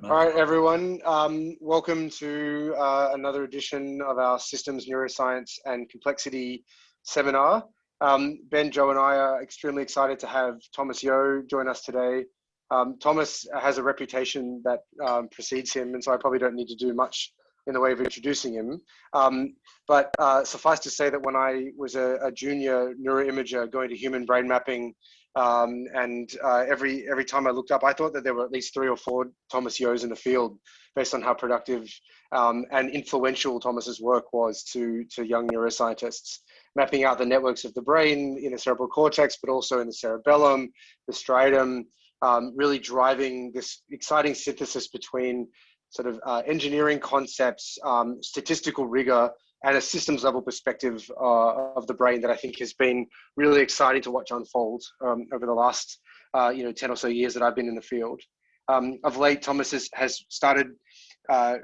All right, everyone. Welcome to another edition of our Systems, Neuroscience and Complexity seminar. Ben, Joe and I are extremely excited to have Thomas Yeo join us today. Thomas has a reputation that precedes him, and so I probably don't need to do much in the way of introducing him. But suffice to say that when I was a junior neuroimager going to human brain mapping, every time I looked up, I thought that there were at least 3 or 4 Thomas Yeos in the field based on how productive and influential Thomas's work was to young neuroscientists, mapping out the networks of the brain in the cerebral cortex, but also in the cerebellum, the striatum, really driving this exciting synthesis between sort of engineering concepts, statistical rigor, and a systems level perspective of the brain that I think has been really exciting to watch unfold over the last 10 or so years that I've been in the field. Of late, Thomas has started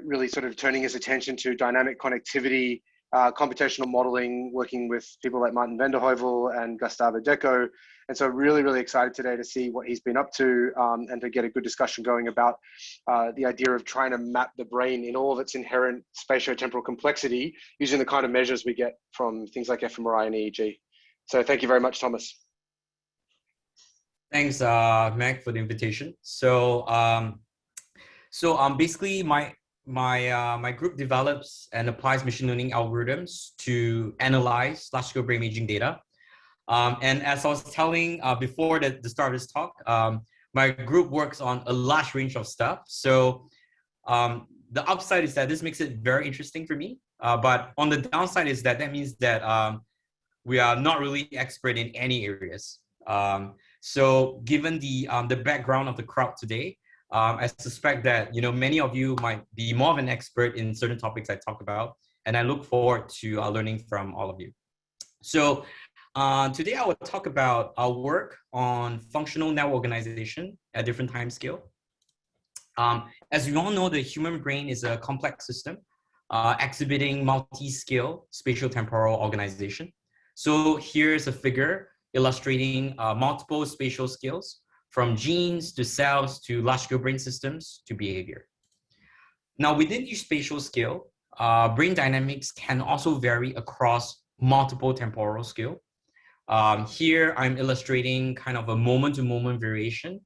really sort of turning his attention to dynamic connectivity, computational modeling, working with people like Martin van der Heuvel and Gustavo Deco. And so really excited today to see what he's been up to and to get a good discussion going about the idea of trying to map the brain in all of its inherent spatiotemporal complexity using the kind of measures we get from things like fMRI and EEG. So thank you very much, Thomas. Thanks, Meg, for the invitation. So, basically my group develops and applies machine learning algorithms to analyze large-scale brain imaging data. And as I was telling before the start of this talk, my group works on a large range of stuff. So the upside is that this makes it very interesting for me. But on the downside is that means that we are not really expert in any areas. So given the background of the crowd today, I suspect that many of you might be more of an expert in certain topics I talk about, and I look forward to learning from all of you. So today I will talk about our work on functional network organization at different time scale. As we all know, the human brain is a complex system exhibiting multi-scale spatial-temporal organization. So here's a figure illustrating multiple spatial scales, from genes to cells to large-scale brain systems to behavior. Now, within each spatial scale, brain dynamics can also vary across multiple temporal scale. Here, I'm illustrating kind of a moment-to-moment variation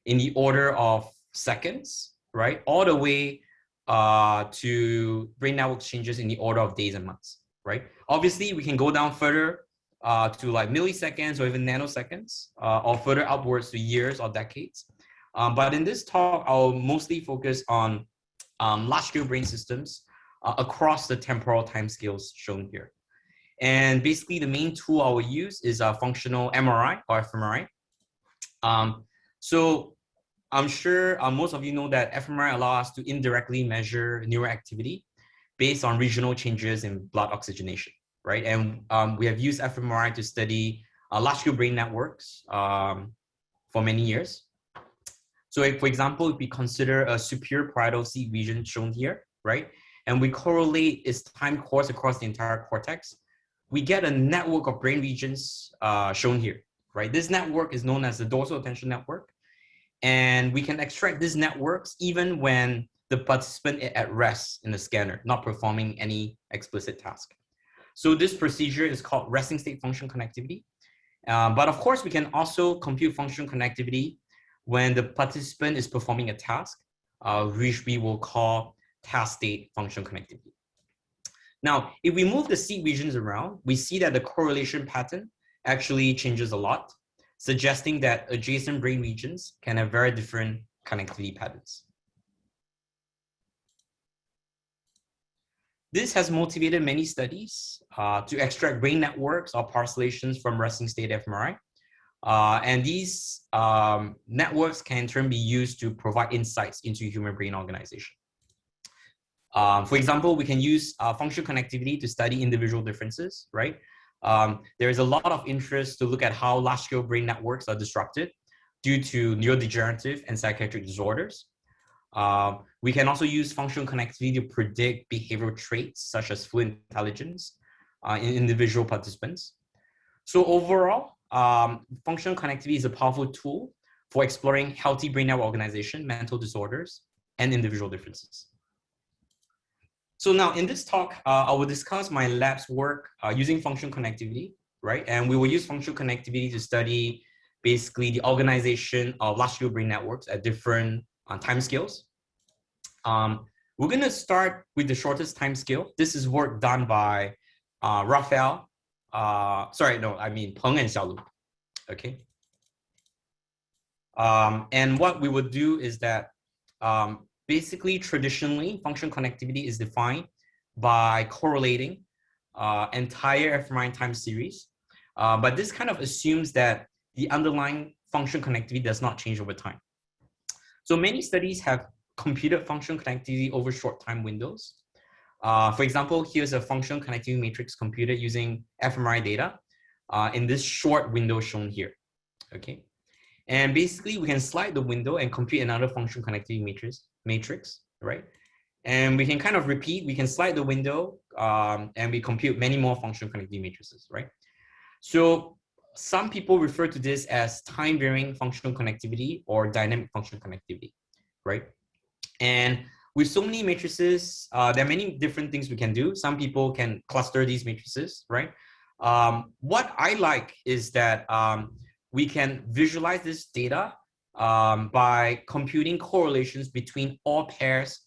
in the order of seconds, right? All the way to brain network changes in the order of days and months, right? Obviously, we can go down further to like milliseconds or even nanoseconds, or further upwards to years or decades. But in this talk, I'll mostly focus on large-scale brain systems across the temporal timescales shown here. And basically, the main tool I will use is a functional MRI or fMRI. So I'm sure most of you know that fMRI allows us to indirectly measure neural activity based on regional changes in blood oxygenation, right? And we have used fMRI to study large-scale brain networks for many years. So if, for example, if we consider a superior parietal seed region shown here, right? And we correlate its time course across the entire cortex, we get a network of brain regions shown here, right? This network is known as the dorsal attention network. And we can extract these networks even when the participant is at rest in the scanner, not performing any explicit task. So this procedure is called resting state function connectivity. But of course, we can also compute function connectivity when the participant is performing a task, which we will call task state function connectivity. Now, if we move the seed regions around, we see that the correlation pattern actually changes a lot, suggesting that adjacent brain regions can have very different connectivity patterns. This has motivated many studies to extract brain networks or parcellations from resting state fMRI. And these networks can in turn be used to provide insights into human brain organization. For example, we can use function connectivity to study individual differences, right? There is a lot of interest to look at how large-scale brain networks are disrupted due to neurodegenerative and psychiatric disorders. We can also use functional connectivity to predict behavioral traits such as fluid intelligence in individual participants. So overall, functional connectivity is a powerful tool for exploring healthy brain network organization, mental disorders, and individual differences. So now in this talk, I will discuss my lab's work using functional connectivity, right? And we will use functional connectivity to study basically the organization of large-scale brain networks at different time scales. We're going to start with the shortest time scale. This is work done by Raphael. Peng and Xiaolu. Okay. And what we would do is that basically, traditionally, functional connectivity is defined by correlating entire Fmi time series. But this kind of assumes that the underlying function connectivity does not change over time. So many studies have computed functional connectivity over short time windows. For example, here's a functional connectivity matrix computed using Fmri data in this short window shown here. Okay. And basically, we can slide the window and compute another functional connectivity matrix, right? And we can kind of repeat, we can slide the window and we compute many more functional connectivity matrices, right? So some people refer to this as time varying functional connectivity or dynamic functional connectivity, right? And with so many matrices, there are many different things we can do. Some people can cluster these matrices, right? What I like is that we can visualize this data by computing correlations between all pairs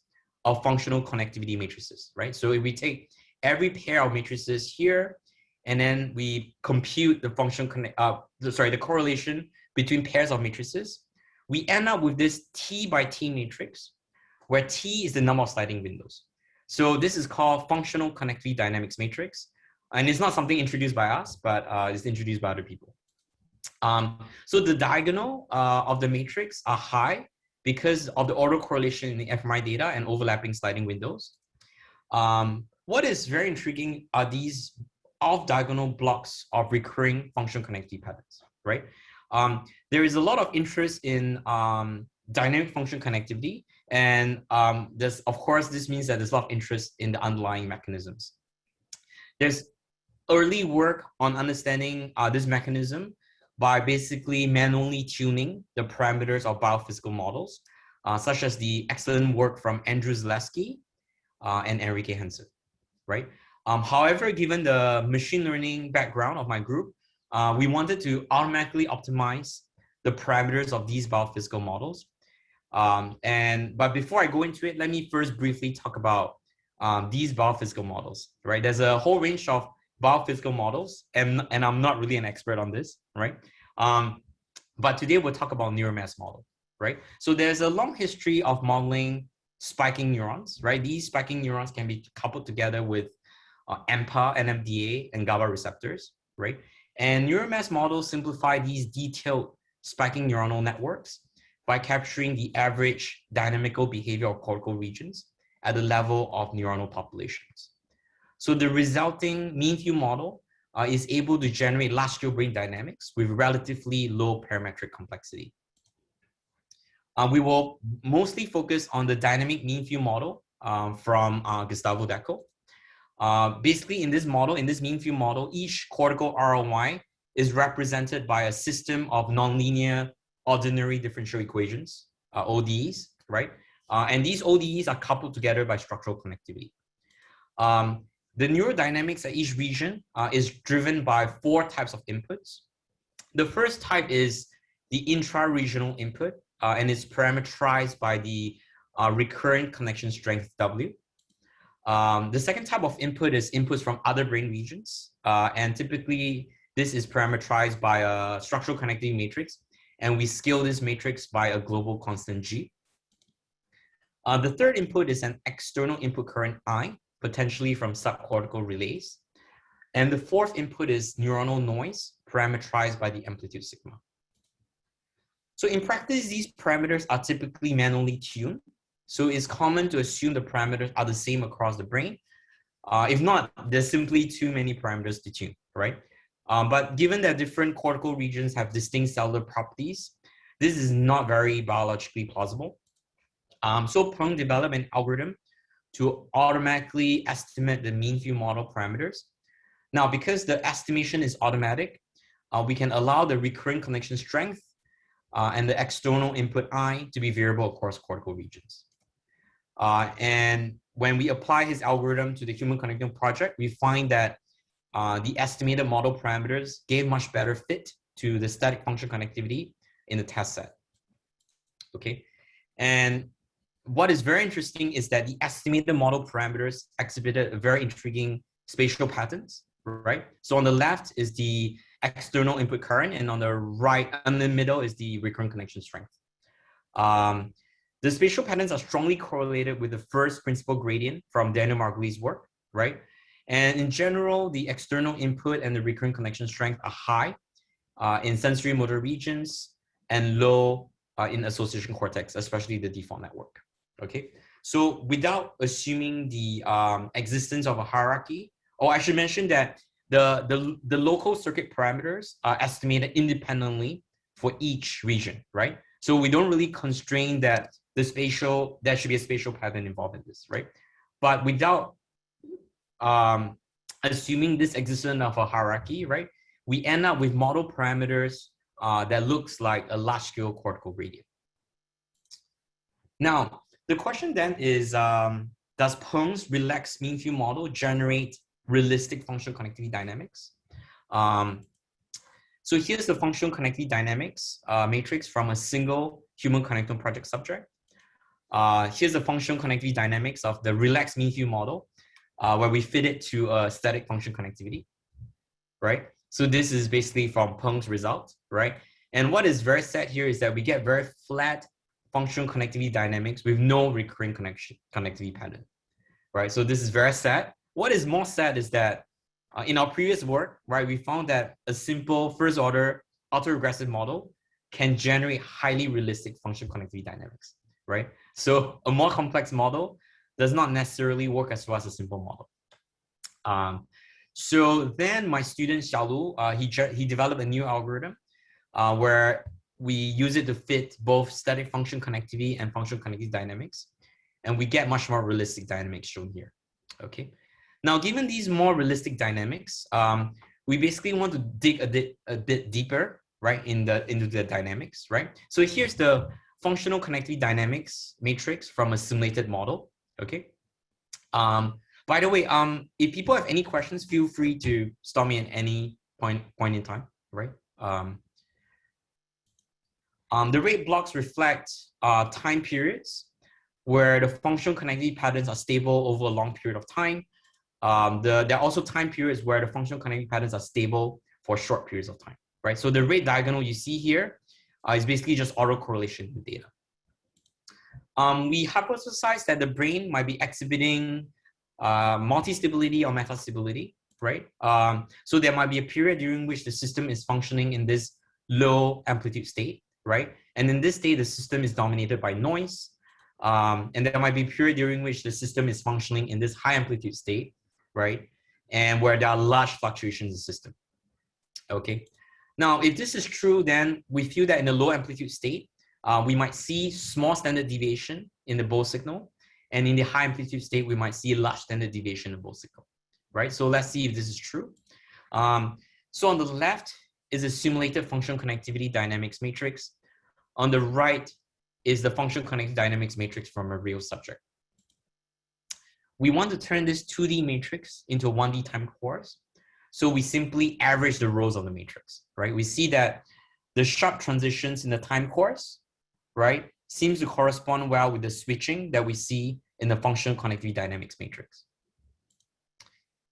of functional connectivity matrices, right? So if we take every pair of matrices here, and then we compute the the correlation between pairs of matrices, we end up with this T by T matrix, where T is the number of sliding windows. So this is called functional connectivity dynamics matrix. And it's not something introduced by us, but it's introduced by other people. So the diagonal of the matrix are high because of the autocorrelation in the Fmi data and overlapping sliding windows. What is very intriguing are these off-diagonal blocks of recurring functional connectivity patterns, right? There is a lot of interest in dynamic functional connectivity, and of course, this means that there's a lot of interest in the underlying mechanisms. There's early work on understanding this mechanism by basically manually tuning the parameters of biophysical models, such as the excellent work from Andrew Zaleski and Enrique Henson, right? However, given the machine learning background of my group, we wanted to automatically optimize the parameters of these biophysical models. But before I go into it, let me first briefly talk about these biophysical models, right? There's a whole range of biophysical models, and I'm not really an expert on this, right? But today we'll talk about neural mass model, right? So there's a long history of modeling spiking neurons, right? These spiking neurons can be coupled together with AMPA, NMDA, and GABA receptors, right? And neural mass models simplify these detailed spiking neuronal networks by capturing the average dynamical behavior of cortical regions at the level of neuronal populations. So the resulting mean view model is able to generate large-scale brain dynamics with relatively low parametric complexity. We will mostly focus on the dynamic mean view model from Gustavo Deco. Basically, in this mean view model, each cortical ROI is represented by a system of nonlinear ordinary differential equations, ODEs, right? And these ODEs are coupled together by structural connectivity. The neurodynamics at each region is driven by 4 types of inputs. The first type is the intra-regional input, and it's parameterized by the recurrent connection strength W. The second type of input is inputs from other brain regions, and typically this is parameterized by a structural connectivity matrix, and we scale this matrix by a global constant G. The third input is an external input current I, potentially from subcortical relays. And the fourth input is neuronal noise, parameterized by the amplitude sigma. So in practice, these parameters are typically manually tuned. So it's common to assume the parameters are the same across the brain. If not, there's simply too many parameters to tune, right? But given that different cortical regions have distinct cellular properties, this is not very biologically plausible. So Peng developed an algorithm to automatically estimate the mean view model parameters. Now, because the estimation is automatic, we can allow the recurrent connection strength and the external input I to be variable across cortical regions. And when we apply his algorithm to the human connectivity project, we find that the estimated model parameters gave much better fit to the static function connectivity in the test set. Okay, and what is very interesting is that the estimated model parameters exhibited a very intriguing spatial patterns, right? So on the left is the external input current, and on the right, in the middle is the recurrent connection strength. The spatial patterns are strongly correlated with the first principal gradient from Daniel Margulies' work, right? And in general, the external input and the recurrent connection strength are high in sensory motor regions and low in association cortex, especially the default network. Okay, so without assuming the existence of a hierarchy, or I should mention that the local circuit parameters are estimated independently for each region, right? So we don't really constrain that there should be a spatial pattern involved in this, right? But without assuming this existence of a hierarchy, right, we end up with model parameters that looks like a large scale cortical gradient. Now, the question then is, does Peng's relaxed mean field model generate realistic functional connectivity dynamics? So here's the functional connectivity dynamics matrix from a single human connectome project subject. Here's the functional connectivity dynamics of the relaxed mean field model, where we fit it to a static function connectivity, right? So this is basically from Peng's result, right? And what is very sad here is that we get very flat functional connectivity dynamics with no recurring connectivity pattern, right? So this is very sad. What is more sad is that in our previous work, right, we found that a simple first order autoregressive model can generate highly realistic functional connectivity dynamics, right? So a more complex model does not necessarily work as well as a simple model. So then my student Xiaolu, he developed a new algorithm where we use it to fit both static function connectivity and functional connectivity dynamics, and we get much more realistic dynamics shown here. Okay. Now, given these more realistic dynamics, we basically want to dig a bit deeper, right, into the dynamics, right? So here's the functional connectivity dynamics matrix from a simulated model. Okay. By the way, if people have any questions, feel free to stop me at any point in time, right? The red blocks reflect time periods where the functional connectivity patterns are stable over a long period of time. There are also time periods where the functional connectivity patterns are stable for short periods of time, right? So the red diagonal you see here is basically just autocorrelation with data. We hypothesized that the brain might be exhibiting multi-stability or metastability, right? So there might be a period during which the system is functioning in this low amplitude state, right? And in this state, the system is dominated by noise. And there might be a period during which the system is functioning in this high amplitude state, right? And where there are large fluctuations in the system, okay? Now, if this is true, then we feel that in the low amplitude state, we might see small standard deviation in the Bose signal. And in the high amplitude state, we might see a large standard deviation in the Bose signal, right? So let's see if this is true. So on the left is a simulated functional connectivity dynamics matrix. On the right is the functional connectivity dynamics matrix from a real subject. We want to turn this 2D matrix into a 1D time course. So we simply average the rows of the matrix, right? We see that the sharp transitions in the time course, right, seems to correspond well with the switching that we see in the functional connectivity dynamics matrix.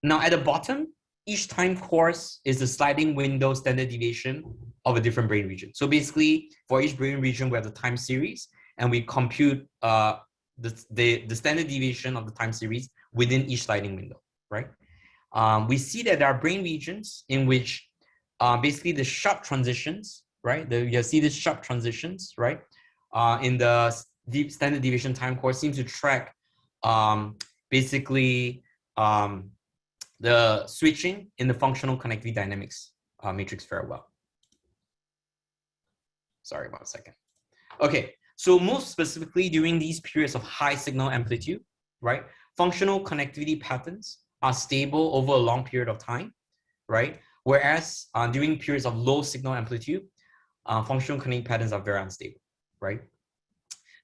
Now at the bottom, each time course is the sliding window standard deviation of a different brain region. So basically, for each brain region, we have the time series, and we compute the standard deviation of the time series within each sliding window, right? We see that there are brain regions in which basically the sharp transitions, right? You see these sharp transitions, right? In the deep standard deviation time course seems to track basically the switching in the functional connectivity dynamics matrix very well. Sorry about a second. Okay, so most specifically during these periods of high signal amplitude, right? Functional connectivity patterns are stable over a long period of time, right? Whereas during periods of low signal amplitude, functional connectivity patterns are very unstable, right?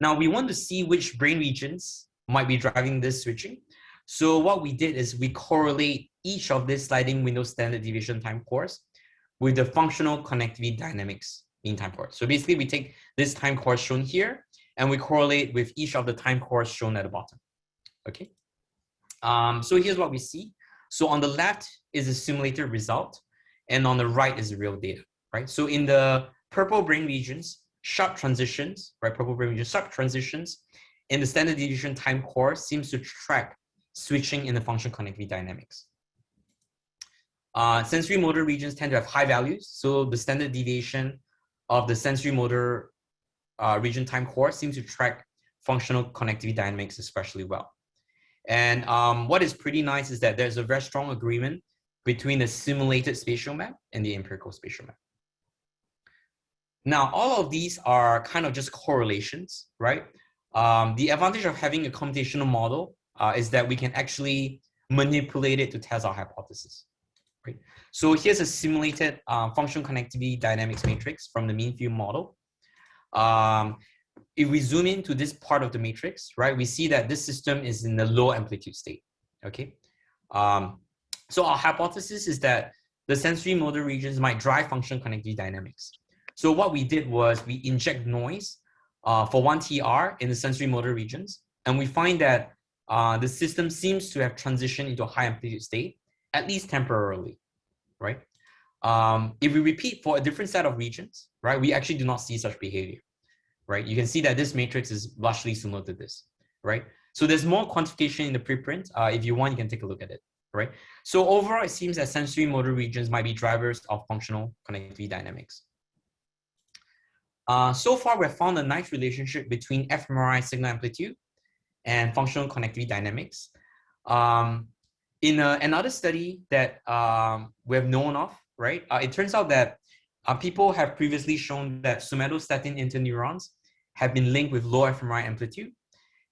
Now we want to see which brain regions might be driving this switching. So what we did is we correlate each of this sliding window standard deviation time course with the functional connectivity dynamics mean time course. So basically we take this time course shown here and we correlate with each of the time course shown at the bottom. Okay. So here's what we see. So on the left is the simulated result and on the right is the real data, right? So in the purple brain regions, sharp transitions, right? Purple brain region, sharp transitions in the standard deviation time course seems to track switching in the function connectivity dynamics. Sensory motor regions tend to have high values. So the standard deviation of the sensory motor region time course seems to track functional connectivity dynamics especially well. And what is pretty nice is that there's a very strong agreement between the simulated spatial map and the empirical spatial map. Now, all of these are kind of just correlations, right? The advantage of having a computational model is that we can actually manipulate it to test our hypothesis, right? So here's a simulated functional connectivity dynamics matrix from the mean field model. If we zoom into this part of the matrix, right, we see that this system is in the low amplitude state, okay? So our hypothesis is that the sensory motor regions might drive functional connectivity dynamics. So what we did was we inject noise for 1 TR in the sensory motor regions, and we find that the system seems to have transitioned into a high amplitude state, at least temporarily, right? If we repeat for a different set of regions, right, we actually do not see such behavior, right? You can see that this matrix is largely similar to this, right? So there's more quantification in the preprint. If you want, you can take a look at it, right? So overall, it seems that sensory motor regions might be drivers of functional connectivity dynamics. So far, we've found a nice relationship between fMRI signal amplitude and functional connectivity dynamics. In another study that we have known of, right, it turns out that people have previously shown that somatostatin interneurons have been linked with low fMRI amplitude,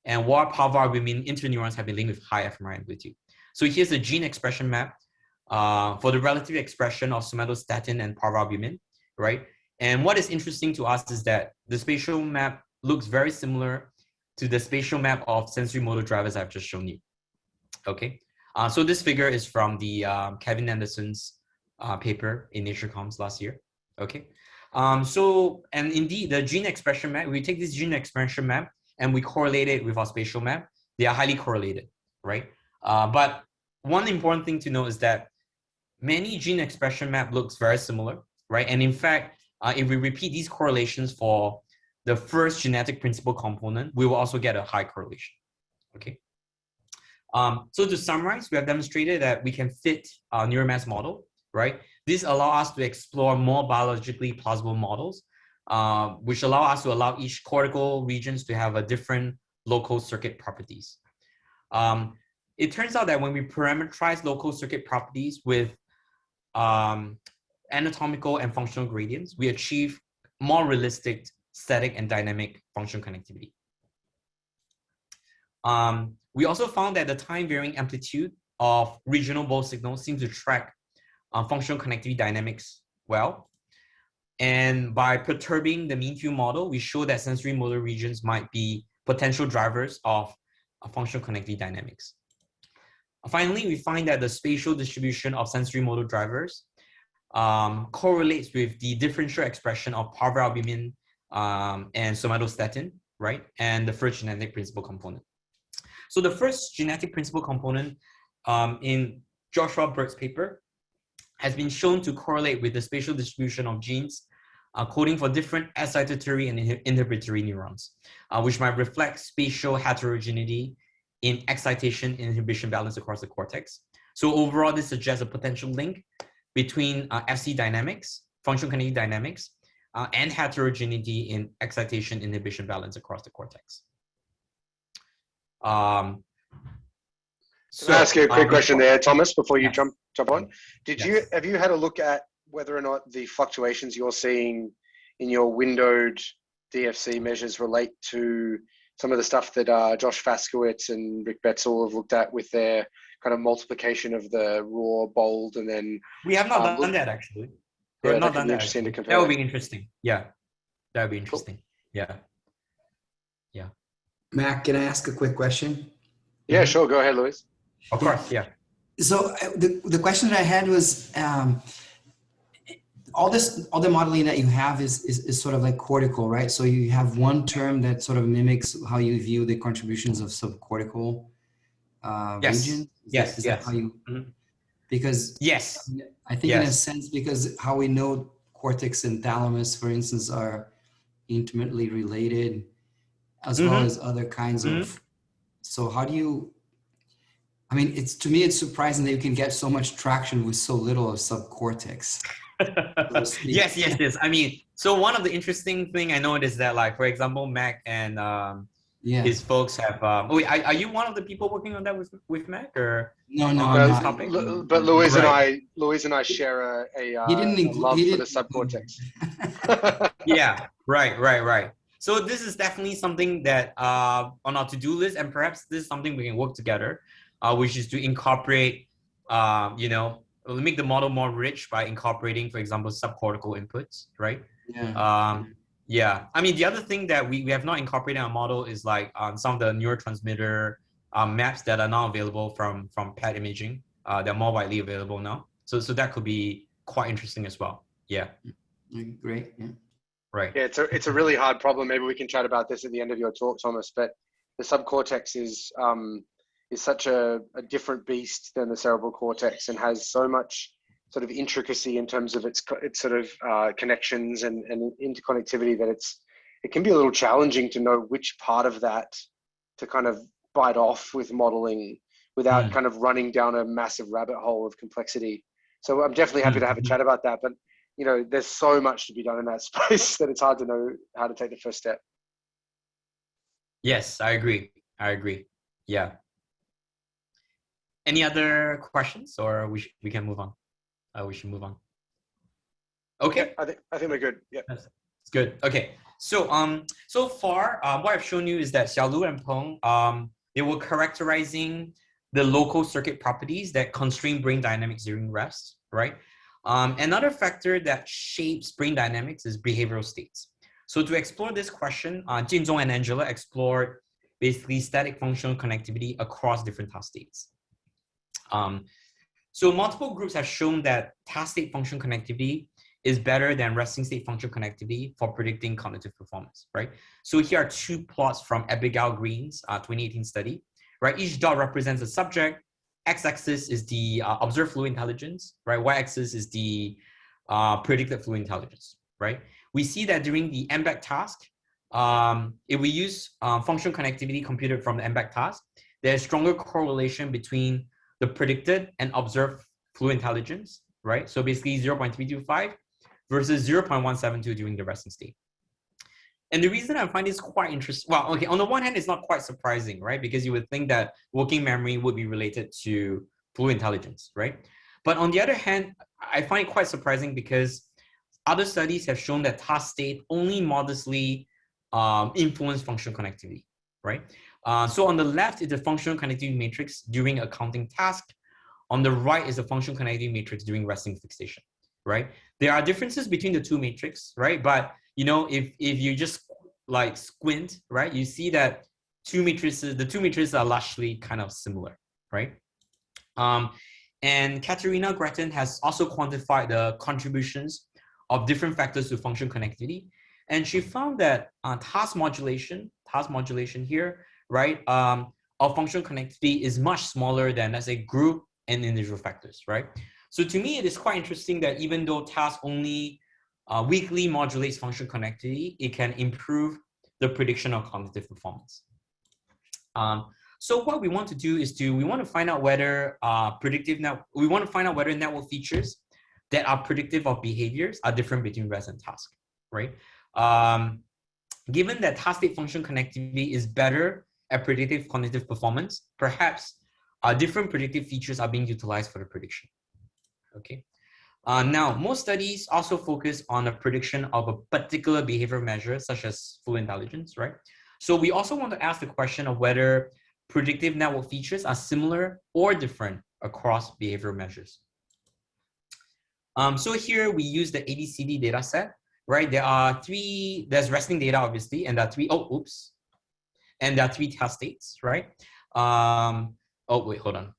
and parvalbumin interneurons have been linked with high fMRI amplitude. So here's a gene expression map for the relative expression of somatostatin and parvalbumin, right? And what is interesting to us is that the spatial map looks very similar to the spatial map of sensory motor drivers I've just shown you. Okay, so this figure is from the Kevin Anderson's paper in Nature Comms last year. Okay, and indeed the gene expression map, we take this gene expression map and we correlate it with our spatial map. They are highly correlated, right? But one important thing to know is that many gene expression map looks very similar, right? And in fact, if we repeat these correlations for the first genetic principal component, we will also get a high correlation, okay? So to summarize, we have demonstrated that we can fit a neural mass model, right? This allows us to explore more biologically plausible models, which allow us to allow each cortical regions to have a different local circuit properties. It turns out that when we parameterize local circuit properties with anatomical and functional gradients, we achieve more realistic static and dynamic functional connectivity. We also found that the time varying amplitude of regional Bose signals seems to track functional connectivity dynamics well. And by perturbing the mean field model, we show that sensory motor regions might be potential drivers of functional connectivity dynamics. Finally, we find that the spatial distribution of sensory motor drivers correlates with the differential expression of parvalbumin and somatostatin, right? And the first genetic principal component. So the first genetic principal component in Joshua Burke's paper has been shown to correlate with the spatial distribution of genes coding for different excitatory and inhibitory neurons, which might reflect spatial heterogeneity in excitation and inhibition balance across the cortex. So overall, this suggests a potential link between FC dynamics, functional connectivity dynamics, and heterogeneity in excitation inhibition balance across the cortex. Can I ask you a quick question there, Thomas, before you jump on? Have you had a look at whether or not the fluctuations you're seeing in your windowed DFC measures relate to some of the stuff that Josh Faskowitz and Rick Betzel have looked at with their kind of multiplication of the raw, bold, and then... We have not done that, actually. We have not done that, actually. That would be interesting. Yeah, that would be interesting. Cool. Yeah. Mac, can I ask a quick question? Yeah, sure. Go ahead, Luis. Of course, yeah. So the question that I had was, all the modeling that you have is sort of like cortical, right? So you have one term that sort of mimics how you view the contributions of subcortical Yes. region. Yes. Is Yes. that how you? Mhm. Because Yes. I think in a Yes. sense, because how we know cortex and thalamus, for instance, are intimately related, as well as other kinds of. So how do you? I mean, to me, it's surprising that you can get so much traction with so little of subcortex. Yes, yes, yes. I mean, so one of the interesting thing I noticed is that, like, for example, Mac and his folks have. Oh, wait, are you one of the people working on that with Mac or No, I'm this not. topic? But Louise Right. and I share a love He for the didn't. subcortex. Yeah. Right. Right. Right. So this is definitely something that on our to-do list, and perhaps this is something we can work together, which is to incorporate, make the model more rich by incorporating, for example, subcortical inputs, right? Yeah. Yeah. I mean, the other thing that we have not incorporated in our model is like some of the neurotransmitter maps that are now available from PET imaging. They're more widely available now. So that could be quite interesting as well. Yeah. Great. Yeah. Right. Yeah, it's a really hard problem. Maybe we can chat about this at the end of your talk, Thomas. But the subcortex is such a different beast than the cerebral cortex, and has so much sort of intricacy in terms of its sort of connections and interconnectivity that it can be a little challenging to know which part of that to kind of bite off with modeling without kind of running down a massive rabbit hole of complexity. So I'm definitely happy to have a chat about that. But there's so much to be done in that space that it's hard to know how to take the first step. Yes, I agree. Yeah. Any other questions, or we can move on? We should move on. Okay. Yeah, I think we're good. Yeah. It's good. Okay. So so far what I've shown you is that Xiaolu and Peng they were characterizing the local circuit properties that constrain brain dynamics during rest, right? Another factor that shapes brain dynamics is behavioral states. So to explore this question, Jin Zhong and Angela explored basically static functional connectivity across different task states. So multiple groups have shown that task state function connectivity is better than resting state function connectivity for predicting cognitive performance, right? So here are two plots from Abigail Green's 2018 study, right? Each dot represents a subject. X-axis is the observed fluid intelligence, right? Y-axis is the predicted fluid intelligence, right? We see that during the MBAC task, if we use function connectivity computed from the MBAC task, there's stronger correlation between the predicted and observed fluid intelligence, right? So basically 0.325 versus 0.172 during the resting state. And the reason I find this quite interesting, well, okay, on the one hand, it's not quite surprising, right? Because you would think that working memory would be related to fluid intelligence, right? But on the other hand, I find it quite surprising because other studies have shown that task state only modestly influence function connectivity, right? So on the left is the functional connectivity matrix during a counting task. On the right is the functional connectivity matrix during resting fixation, right? There are differences between the two matrices, right? But if you just like squint, right, you see that the two matrices are largely kind of similar, right? And Katerina Gretton has also quantified the contributions of different factors to function connectivity. And she found that task modulation here, right, of functional connectivity is much smaller than, let's say, group and individual factors, right? So to me, it is quite interesting that even though task only weakly modulates function connectivity, it can improve the prediction of cognitive performance. So what we want to do is we want to find out whether whether network features that are predictive of behaviors are different between rest and task, right? Given that task state function connectivity is better at predictive cognitive performance, perhaps different predictive features are being utilized for the prediction. Okay. Now, most studies also focus on the prediction of a particular behavior measure, such as fluid intelligence, right? So we also want to ask the question of whether predictive network features are similar or different across behavioral measures. So here we use the ABCD data set, right? There's resting data, obviously, and there are three, and there are 3 task states, right? Oh, wait, hold on.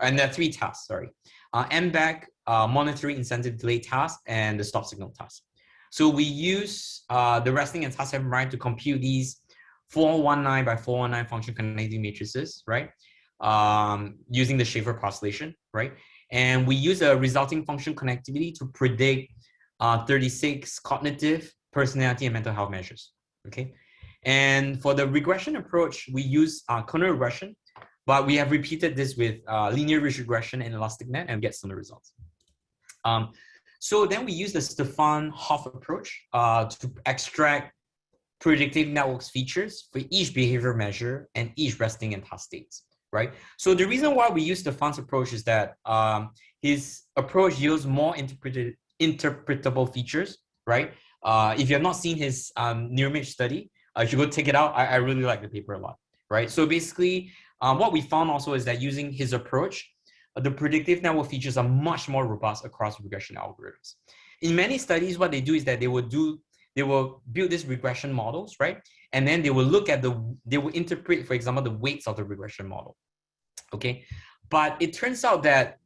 And there are 3 tasks, sorry. MBAC, monitoring incentive delay task, and the stop signal task. So we use the resting and task Fmri to compute these 419 by 419 function connectivity matrices, right? Using the Schaefer postulation, right? And we use a resulting function connectivity to predict 36 cognitive, personality, and mental health measures, okay? And for the regression approach, we use kernel regression, but we have repeated this with linear regression and elastic net and get similar results. So then we use the Stefan-Hoff approach to extract predictive networks features for each behavior measure and each resting and task states, right? So the reason why we use Stefan's approach is that his approach yields more interpretable features, right? If you have not seen his neuromage study, you should go take it out. I really like the paper a lot, right? So basically, what we found also is that using his approach, the predictive network features are much more robust across regression algorithms. In many studies, what they do is that they will build these regression models, right? And then they will look at they will interpret, for example, the weights of the regression model, okay? But it turns out that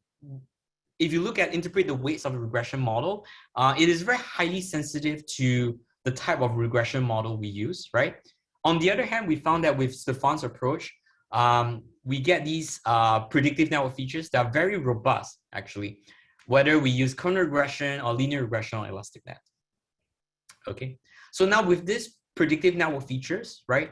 if you interpret the weights of the regression model, it is very highly sensitive to the type of regression model we use, right? On the other hand, we found that with Stefan's approach, we get these predictive network features that are very robust, actually, whether we use kernel regression or linear regression or elastic net. Okay, so now with this predictive network features, right,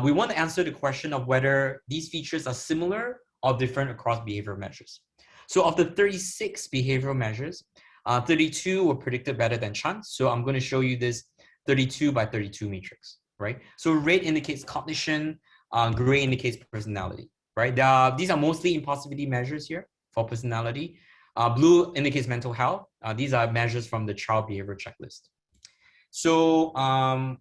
we want to answer the question of whether these features are similar or different across behavioral measures. So of the 36 behavioral measures, 32 were predicted better than chance. So I'm going to show you this 32 by 32 matrix, right? So red indicates cognition, gray indicates personality, right? These are mostly impulsivity measures here for personality. Blue indicates mental health. These are measures from the child behavior checklist. So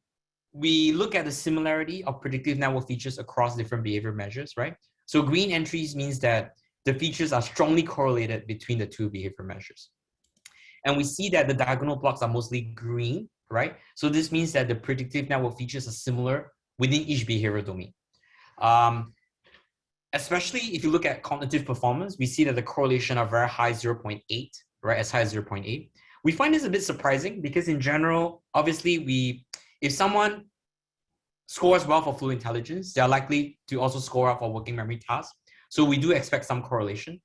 we look at the similarity of predictive network features across different behavior measures, right? So green entries means that the features are strongly correlated between the 2 behavior measures. And we see that the diagonal blocks are mostly green, right? So this means that the predictive network features are similar within each behavioral domain. Especially if you look at cognitive performance, we see that the correlation are very high, 0.8, right? As high as 0.8. We find this a bit surprising because in general, obviously, if someone scores well for fluid intelligence, they're likely to also score well for working memory tasks. So we do expect some correlation.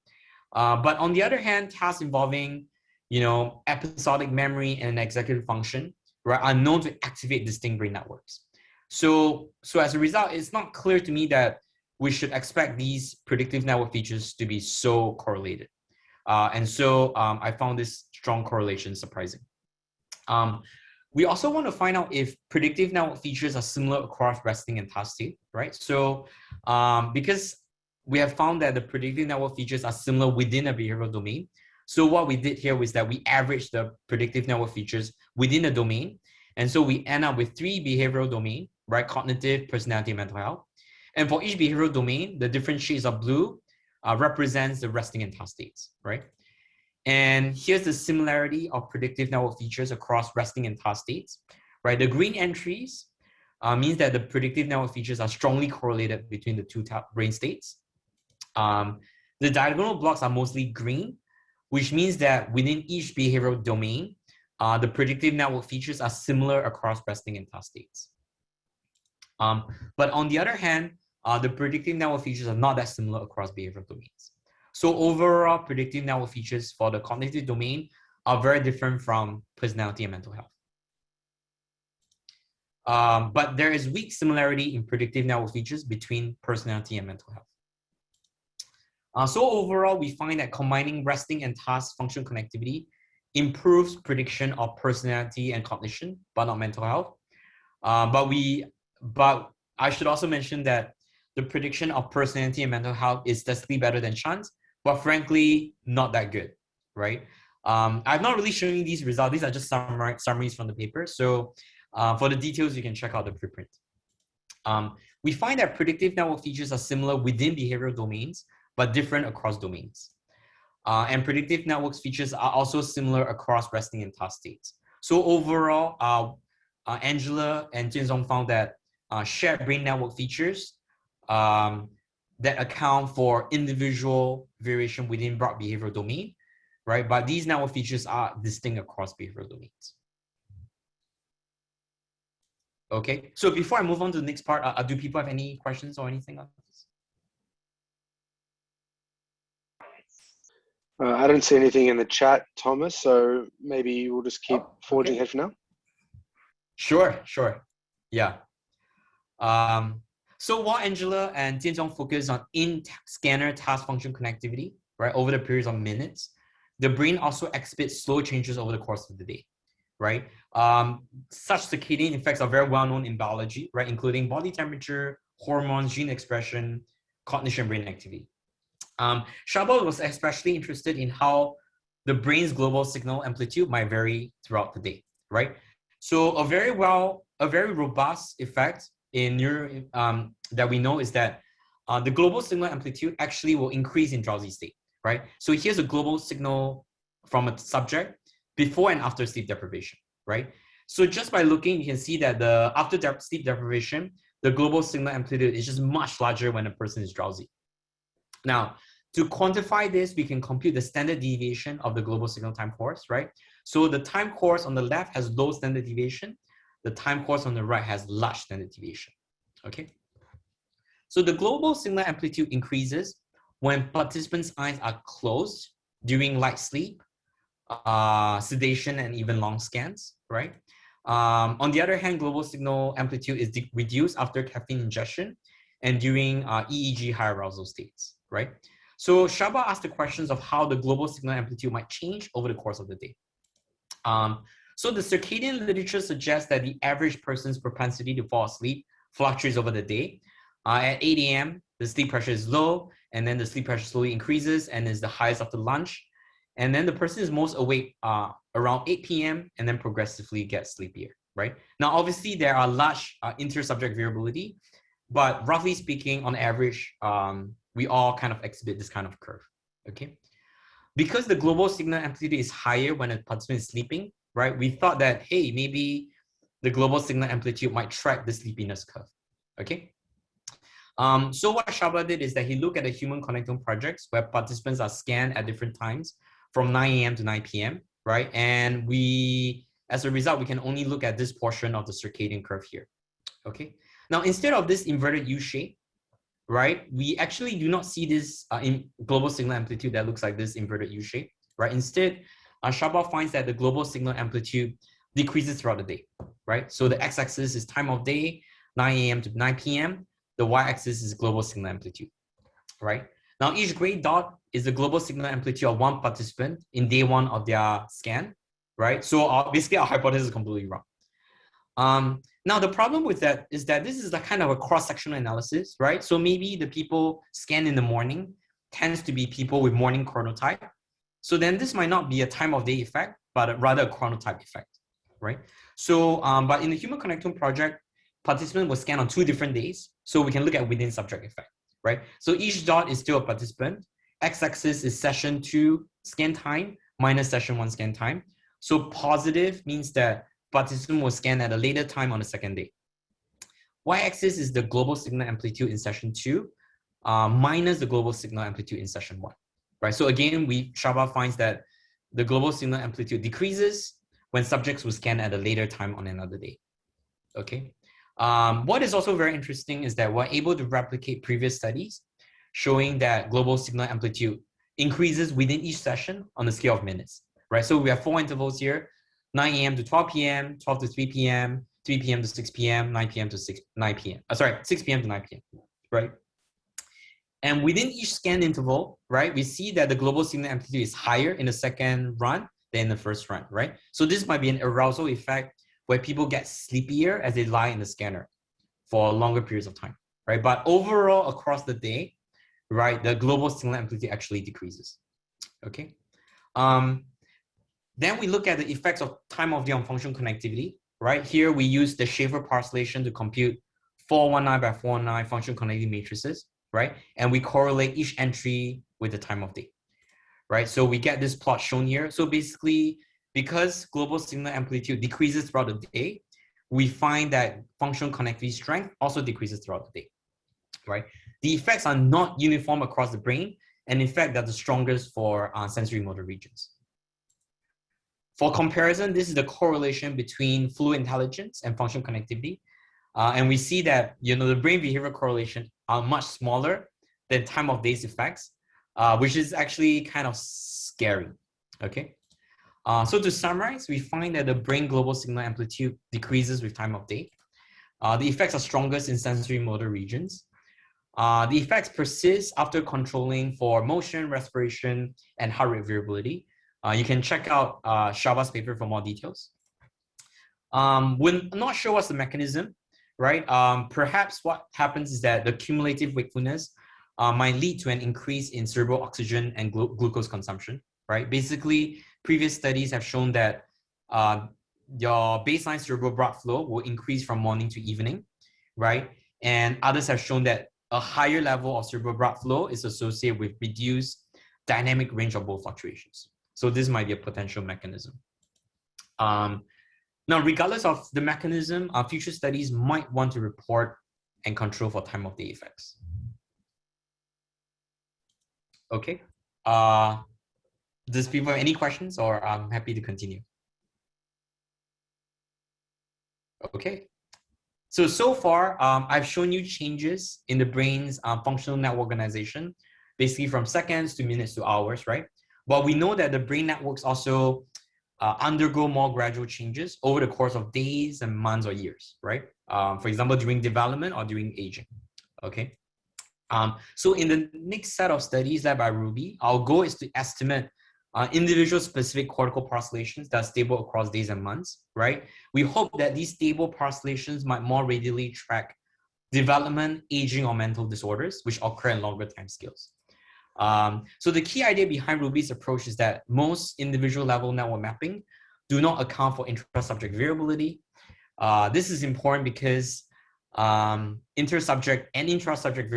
But on the other hand, tasks involving, episodic memory and executive function, right, are known to activate distinct brain networks. So as a result, it's not clear to me that we should expect these predictive network features to be so correlated. And so I found this strong correlation surprising. We also want to find out if predictive network features are similar across resting and task state, right? So because we have found that the predictive network features are similar within a behavioral domain. So what we did here was that we averaged the predictive network features within a domain. And so we end up with 3 behavioral domains, right? Cognitive, personality, and mental health. And for each behavioral domain, the different shades of blue represents the resting and task states, right? And here's the similarity of predictive network features across resting and task states, right? The green entries means that the predictive network features are strongly correlated between the 2 brain states. The diagonal blocks are mostly green, which means that within each behavioral domain, the predictive network features are similar across resting and task states. But on the other hand, the predictive network features are not that similar across behavioral domains. So overall, predictive network features for the cognitive domain are very different from personality and mental health. But there is weak similarity in predictive network features between personality and mental health. So overall, we find that combining resting and task function connectivity improves prediction of personality and cognition, but not mental health. But I should also mention that the prediction of personality and mental health is statistically better than chance, but frankly, not that good, right? I'm not really showing these results. These are just summaries from the paper. So for the details, you can check out the preprint. We find that predictive network features are similar within behavioral domains, but different across domains. And predictive networks features are also similar across resting and task states. So overall, Angela and Jianzong found that shared brain network features that account for individual variation within broad behavioral domain, right? But these network features are distinct across behavioral domains. Okay, so before I move on to the next part, do people have any questions or anything on this? I don't see anything in the chat, Thomas, so maybe we'll just keep forging ahead for now. Sure. Yeah. So while Angela and Jianzhong focus on in-scanner task function connectivity, right, over the periods of minutes, the brain also exhibits slow changes over the course of the day, right? Such circadian effects are very well known in biology, right, including body temperature, hormones, gene expression, cognition, brain activity. Shaba was especially interested in how the brain's global signal amplitude might vary throughout the day, right? So a very robust effect in that we know is that the global signal amplitude actually will increase in drowsy state, right? So here's a global signal from a subject before and after sleep deprivation, right? So just by looking, you can see that after sleep deprivation, the global signal amplitude is just much larger when a person is drowsy. Now, to quantify this, we can compute the standard deviation of the global signal time course, right? So the time course on the left has low standard deviation. The time course on the right has large standard deviation, okay? So the global signal amplitude increases when participants' eyes are closed during light sleep, sedation, and even long scans, right? On the other hand, global signal amplitude is reduced after caffeine ingestion and during EEG high arousal states, right? So Shaba asked the questions of how the global signal amplitude might change over the course of the day. So the circadian literature suggests that the average person's propensity to fall asleep fluctuates over the day. At 8 a.m., the sleep pressure is low, and then the sleep pressure slowly increases and is the highest after lunch. And then the person is most awake around 8 p.m. and then progressively gets sleepier, right? Now, obviously, there are large inter-subject variability, but roughly speaking, on average, we all kind of exhibit this kind of curve, okay? Because the global signal amplitude is higher when a participant is sleeping, right? We thought that, hey, maybe the global signal amplitude might track the sleepiness curve, okay? So what Shaba did is that he looked at the human connectome projects where participants are scanned at different times from 9 a.m. to 9 p.m., right? And as a result, we can only look at this portion of the circadian curve here, okay? Now, instead of this inverted U shape, right, we actually do not see this in global signal amplitude that looks like this inverted U shape, right? Instead, Shaba finds that the global signal amplitude decreases throughout the day, right? So the x-axis is time of day, 9 a.m. to 9 p.m. The y-axis is global signal amplitude, right? Now, each gray dot is the global signal amplitude of one participant in day one of their scan, right? So basically, our hypothesis is completely wrong. Now, the problem with that is that this is a kind of a cross-sectional analysis, right? So maybe the people scanned in the morning tends to be people with morning chronotype. So then this might not be a time of day effect, but rather a chronotype effect, right? So, but in the Human Connectome project, participant was scanned on 2 different days. So we can look at within subject effect, right? So each dot is still a participant. X-axis is session 2 scan time minus session 1 scan time. So positive means that participant was scanned at a later time on the second day. Y-axis is the global signal amplitude in session 2 minus the global signal amplitude in session 1, right? So again, Shaba finds that the global signal amplitude decreases when subjects were scanned at a later time on another day, okay? What is also very interesting is that we're able to replicate previous studies showing that global signal amplitude increases within each session on the scale of minutes, right? So we have 4 intervals here, 9 a.m. to 12 p.m., 12 to 3 p.m., 3 p.m. to 6 p.m., 9 p.m. to 6 p.m. to 9 p.m., right? And within each scan interval, right, we see that the global signal amplitude is higher in the second run than in the first run, right? So this might be an arousal effect where people get sleepier as they lie in the scanner for longer periods of time, right? But overall, across the day, right, the global signal amplitude actually decreases, okay? Then we look at the effects of time of day on function connectivity, right? Here we use the Schaefer parcellation to compute 419 by 419 function connectivity matrices, right? And we correlate each entry with the time of day, right? So we get this plot shown here. So basically, because global signal amplitude decreases throughout the day, we find that functional connectivity strength also decreases throughout the day, right? The effects are not uniform across the brain, and in fact, they're the strongest for sensory motor regions. For comparison, this is the correlation between fluid intelligence and functional connectivity. And we see that, the brain behavior correlation are much smaller than time of days effects, which is actually kind of scary, okay? So to summarize, we find that the brain global signal amplitude decreases with time of day. The effects are strongest in sensory motor regions. The effects persist after controlling for motion, respiration, and heart rate variability. You can check out Shava's paper for more details. We're not sure what's the mechanism, right? Perhaps what happens is that the cumulative wakefulness might lead to an increase in cerebral oxygen and glucose consumption, right? Basically, previous studies have shown that your baseline cerebral blood flow will increase from morning to evening, right? And others have shown that a higher level of cerebral blood flow is associated with reduced dynamic range of both fluctuations. So this might be a potential mechanism. Now, regardless of the mechanism, future studies might want to report and control for time of day effects. Okay. Does people have any questions, or I'm happy to continue? Okay. So far, I've shown you changes in the brain's functional network organization, basically from seconds to minutes to hours, right? But we know that the brain networks also undergo more gradual changes over the course of days and months or years, right? For example, during development or during aging, okay? So in the next set of studies led by Ruby, our goal is to estimate individual specific cortical parcellations that are stable across days and months, right? We hope that these stable parcellations might more readily track development, aging, or mental disorders, which occur in longer timescales. So the key idea behind Ruby's approach is that most individual level network mapping do not account for intra-subject variability. This is important because inter-subject and intra-subject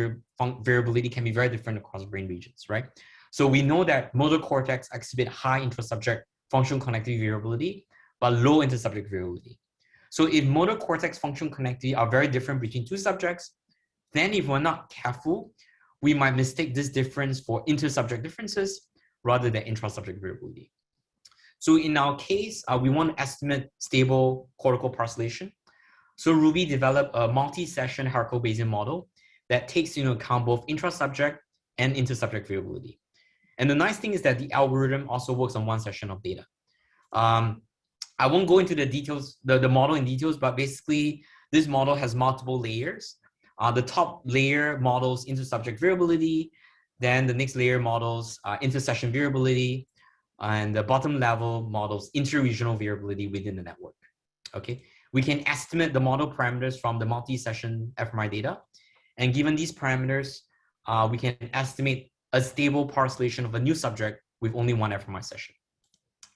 variability can be very different across brain regions, right? So we know that motor cortex exhibit high intra-subject functional connectivity variability, but low inter-subject variability. So if motor cortex functional connectivity are very different between two subjects, then if we're not careful, we might mistake this difference for inter-subject differences rather than intra-subject variability. So in our case, we want to estimate stable cortical parcellation. So Ruby developed a multi-session hierarchical Bayesian model that takes into account both intra-subject and inter-subject variability. And the nice thing is that the algorithm also works on one session of data. I won't go into the details, the model in details, but basically this model has multiple layers. The top layer models inter-subject variability, then the next layer models inter-session variability, and the bottom level models inter-regional variability within the network. Okay, we can estimate the model parameters from the multi-session Fmi data, and given these parameters, we can estimate a stable parcellation of a new subject with only one Fmi session.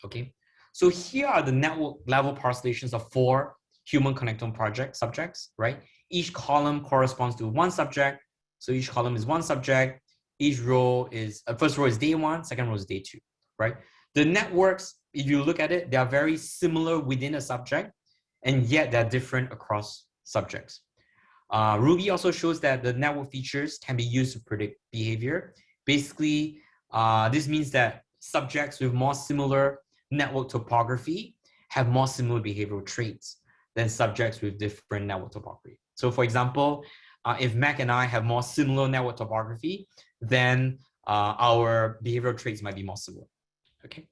Okay, so here are the network level parcellations of 4 human connectome subjects, right? Each column corresponds to one subject. So each column is one subject. Each row is, first row is day 1, second row is day 2, right? The networks, if you look at it, they are very similar within a subject, and yet they're different across subjects. Ruby also shows that the network features can be used to predict behavior. Basically, this means that subjects with more similar network topography have more similar behavioral traits than subjects with different network topography. So for example, if Mac and I have more similar network topography, then our behavioral traits might be more similar, okay?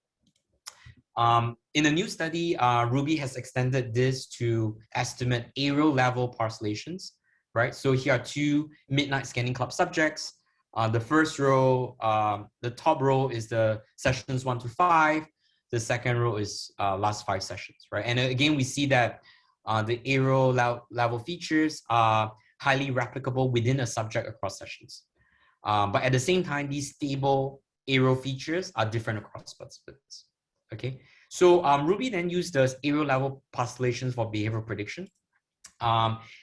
In a new study, Ruby has extended this to estimate aerial level parcellations, right? So here are 2 midnight scanning club subjects. The first row, the top row is the sessions 1 to 5. The second row is last 5 sessions, right? And again, we see that the aerial level features are highly replicable within a subject across sessions. But at the same time, these stable aerial features are different across participants. Okay, so Ruby then used the aerial level parcellations for behavioral prediction.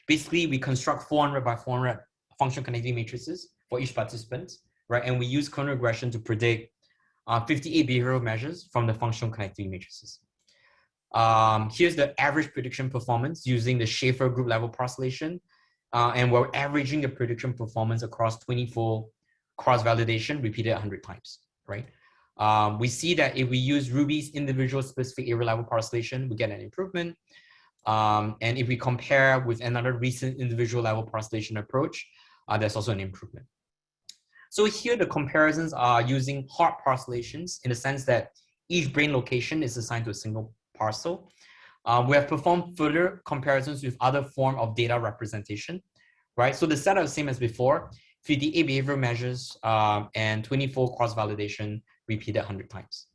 Basically, we construct 400 by 400 functional connectivity matrices for each participant, right? And we use kernel regression to predict 58 behavioral measures from the functional connectivity matrices. Here's the average prediction performance using the Schaefer group level parcellation. And we're averaging the prediction performance across 24 cross-validation repeated 100 times, right? We see that if we use Ruby's individual specific area level parcellation, we get an improvement. And if we compare with another recent individual level parcellation approach, there's also an improvement. So here the comparisons are using hard parcellations in the sense that each brain location is assigned to a single parcel. We have performed further comparisons with other form of data representation, right? So the setup is the same as before, 58 behavioral measures and 24 cross-validation repeated 100 times,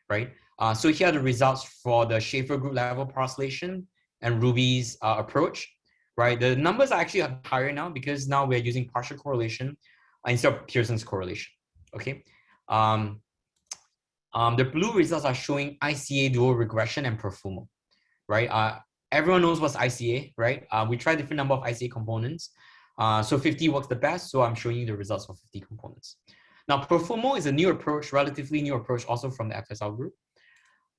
right? So here are the results for the Schaefer group level parcellation and Ruby's approach, right? The numbers are actually higher now because now we're using partial correlation instead of Pearson's correlation, okay? The blue results are showing ICA dual regression and Perfumo, right? Everyone knows what's ICA, right? We tried different number of ICA components. So 50 works the best, so I'm showing you the results for 50 components. Now, Perfumo is a new approach, relatively new approach also from the FSL group.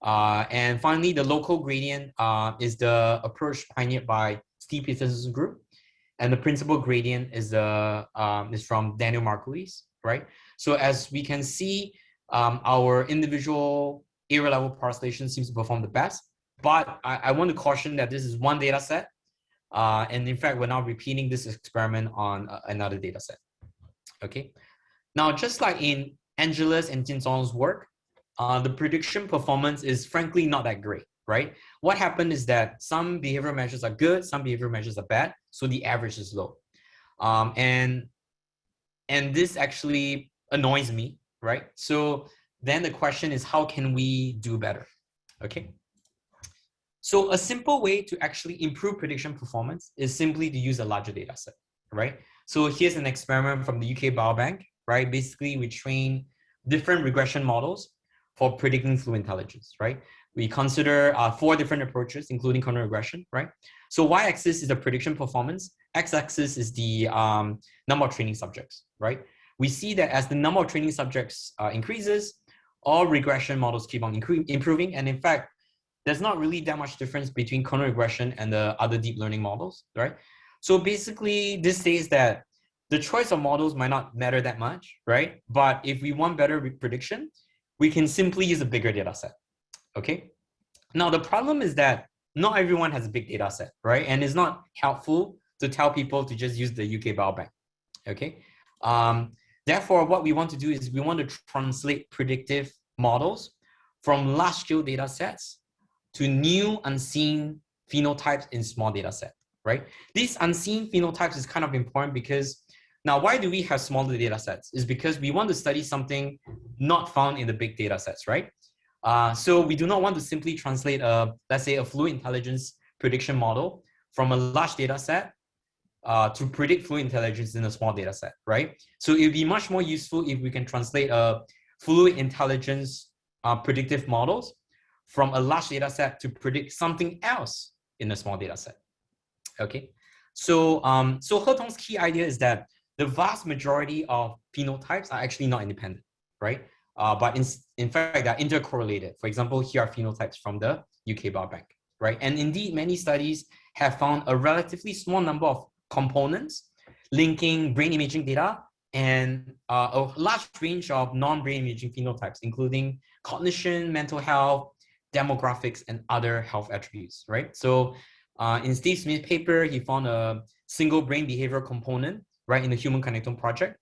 And finally, the local gradient is the approach pioneered by Steve Peterson's group. And the principal gradient is from Daniel Margulies, right? So as we can see, our individual area level parcellation seems to perform the best. But I want to caution that this is one data set. And in fact, we're now repeating this experiment on another data set. Okay. Now, just like in Angeles and Tinson's work, the prediction performance is frankly not that great, right? What happened is that some behavioral measures are good, some behavioral measures are bad, so the average is low. And this actually annoys me, right? So then the question is, how can we do better? Okay. So a simple way to actually improve prediction performance is simply to use a larger data set, right? So here's an experiment from the UK Biobank, right? Basically, we train different regression models for predicting fluid intelligence, right? We consider 4 different approaches, including control regression, right? So y-axis is the prediction performance, x-axis is the number of training subjects, right? We see that as the number of training subjects increases, all regression models keep on improving. And in fact, there's not really that much difference between control regression and the other deep learning models, right? So basically, this says that the choice of models might not matter that much, right? But if we want better prediction, we can simply use a bigger data set, okay? Now, the problem is that not everyone has a big data set, right? And it's not helpful to tell people to just use the UK Biobank, okay? Therefore, what we want to do is we want to translate predictive models from large-scale data sets to new unseen phenotypes in small data set, right? These unseen phenotypes is kind of important because now why do we have smaller data sets? Is because we want to study something not found in the big data sets, right? So we do not want to simply translate let's say a fluid intelligence prediction model from a large data set to predict fluid intelligence in a small data set, right? So it would be much more useful if we can translate a fluid intelligence predictive models from a large data set to predict something else in a small data set. Okay, so so He-Tong's key idea is that the vast majority of phenotypes are actually not independent, right? But in fact, they're intercorrelated. For example, here are phenotypes from the UK Biobank, right? And indeed, many studies have found a relatively small number of components linking brain imaging data and a large range of non-brain imaging phenotypes, including cognition, mental health, demographics, and other health attributes, right? So in Steve Smith's paper, he found a single brain behavioral component, right, in the Human Connectome project.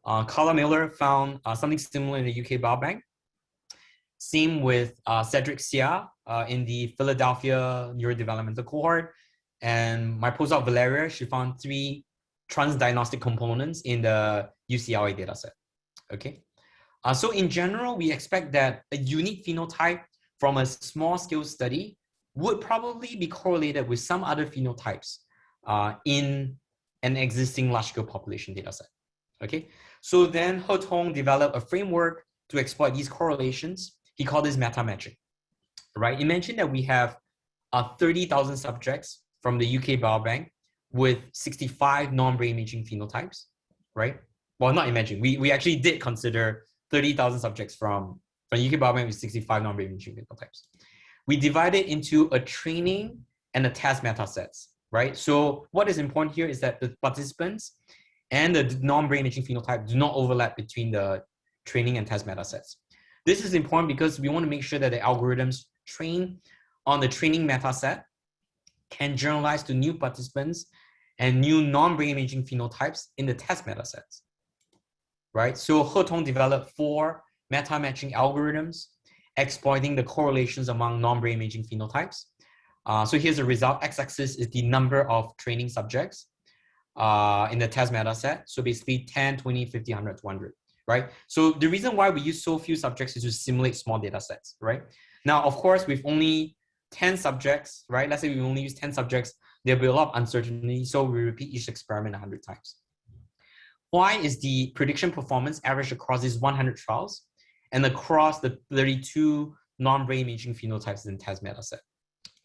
Carla Miller found something similar in the UK Biobank. Same with Cedric Sia in the Philadelphia neurodevelopmental cohort. And my postdoc Valeria, she found 3 transdiagnostic components in the UCLA dataset. Okay. So in general, we expect that a unique phenotype from a small scale study would probably be correlated with some other phenotypes in an existing large scale population dataset. Okay. So then He-Tong developed a framework to exploit these correlations. He called this meta-matching, right? Imagine that we have 30,000 subjects from the UK Biobank with 65 non-brain imaging phenotypes, right? Well, not imagine, we actually did consider 30,000 subjects from UK Biobank with 65 non-brain imaging phenotypes. we divide it into a training and a test meta sets, right? So what is important here is that the participants and the non-brain imaging phenotype do not overlap between the training and test meta sets. This is important because we want to make sure that the algorithms trained on the training meta set can generalize to new participants and new non-brain imaging phenotypes in the test meta sets, right? So He Tong developed 4 meta-matching algorithms exploiting the correlations among non-brain imaging phenotypes. So here's the result. X-axis is the number of training subjects in the test meta set. So basically 10, 20, 50, 100, 200, right? So the reason why we use so few subjects is to simulate small data sets, right? Now, of course, with only 10 subjects, right? Let's say we only use 10 subjects, there'll be a lot of uncertainty. So we repeat each experiment 100 times. Why is the prediction performance averaged across these 100 trials and across the 32 non-brain imaging phenotypes in test meta set?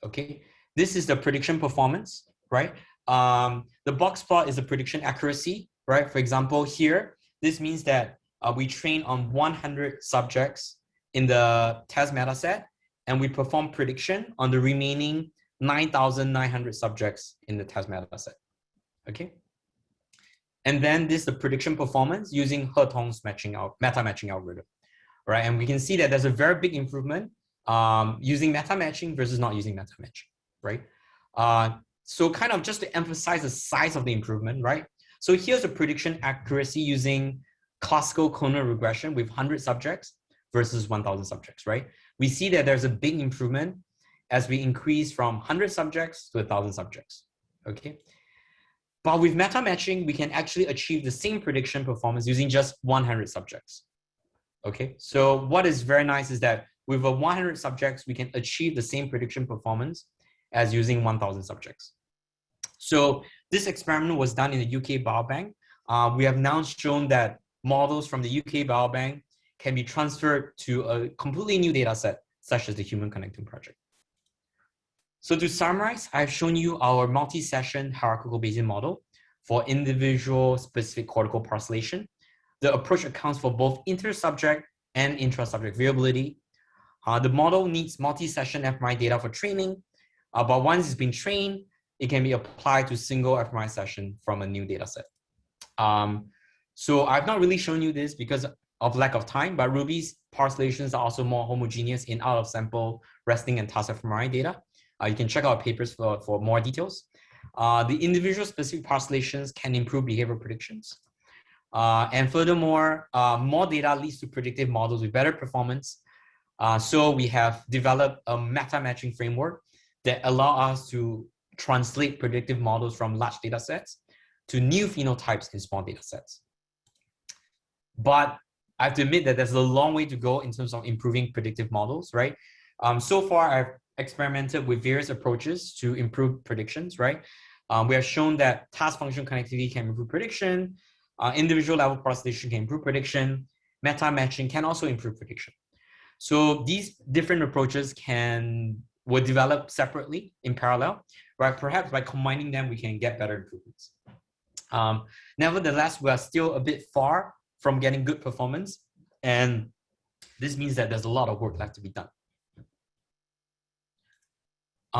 Okay, this is the prediction performance, right? The box plot is the prediction accuracy, right? For example, here, this means that we train on 100 subjects in the test meta set, and we perform prediction on the remaining 9,900 subjects in the test meta set, okay? And then this is the prediction performance using He Tong's meta-matching algorithm, right? And we can see that there's a very big improvement using meta-matching versus not using meta-matching, right? So kind of just to emphasize the size of the improvement, right? So here's a prediction accuracy using classical clonal regression with 100 subjects versus 1,000 subjects, right? We see that there's a big improvement as we increase from 100 subjects to 1,000 subjects, okay? But with meta-matching, we can actually achieve the same prediction performance using just 100 subjects, okay? So what is very nice is that with a 100 subjects, we can achieve the same prediction performance as using 1,000 subjects. So this experiment was done in the UK Biobank. We have now shown that models from the UK Biobank can be transferred to a completely new data set, such as the Human Connectome Project. So to summarize, I've shown you our multi-session hierarchical Bayesian model for individual specific cortical parcellation. The approach accounts for both inter-subject and intra-subject variability. The model needs multi-session Fmi data for training, but once it's been trained, it can be applied to single Fmi session from a new data set. So I've not really shown you this because of lack of time, but Ruby's parcellations are also more homogeneous in out-of-sample resting and task Fmi data. You can check out papers for more details. The individual specific parcellations can improve behavioral predictions. And furthermore, more data leads to predictive models with better performance. So we have developed a meta-matching framework that allow us to translate predictive models from large data sets to new phenotypes in small data sets. But I have to admit that there's a long way to go in terms of improving predictive models, right? So far, I've experimented with various approaches to improve predictions, right? We have shown that task function connectivity can improve prediction, individual level parcellation can improve prediction, meta-matching can also improve prediction. So these different approaches were developed separately in parallel, right? Perhaps by combining them, we can get better improvements. Nevertheless, we are still a bit far from getting good performance, and this means that there's a lot of work left to be done.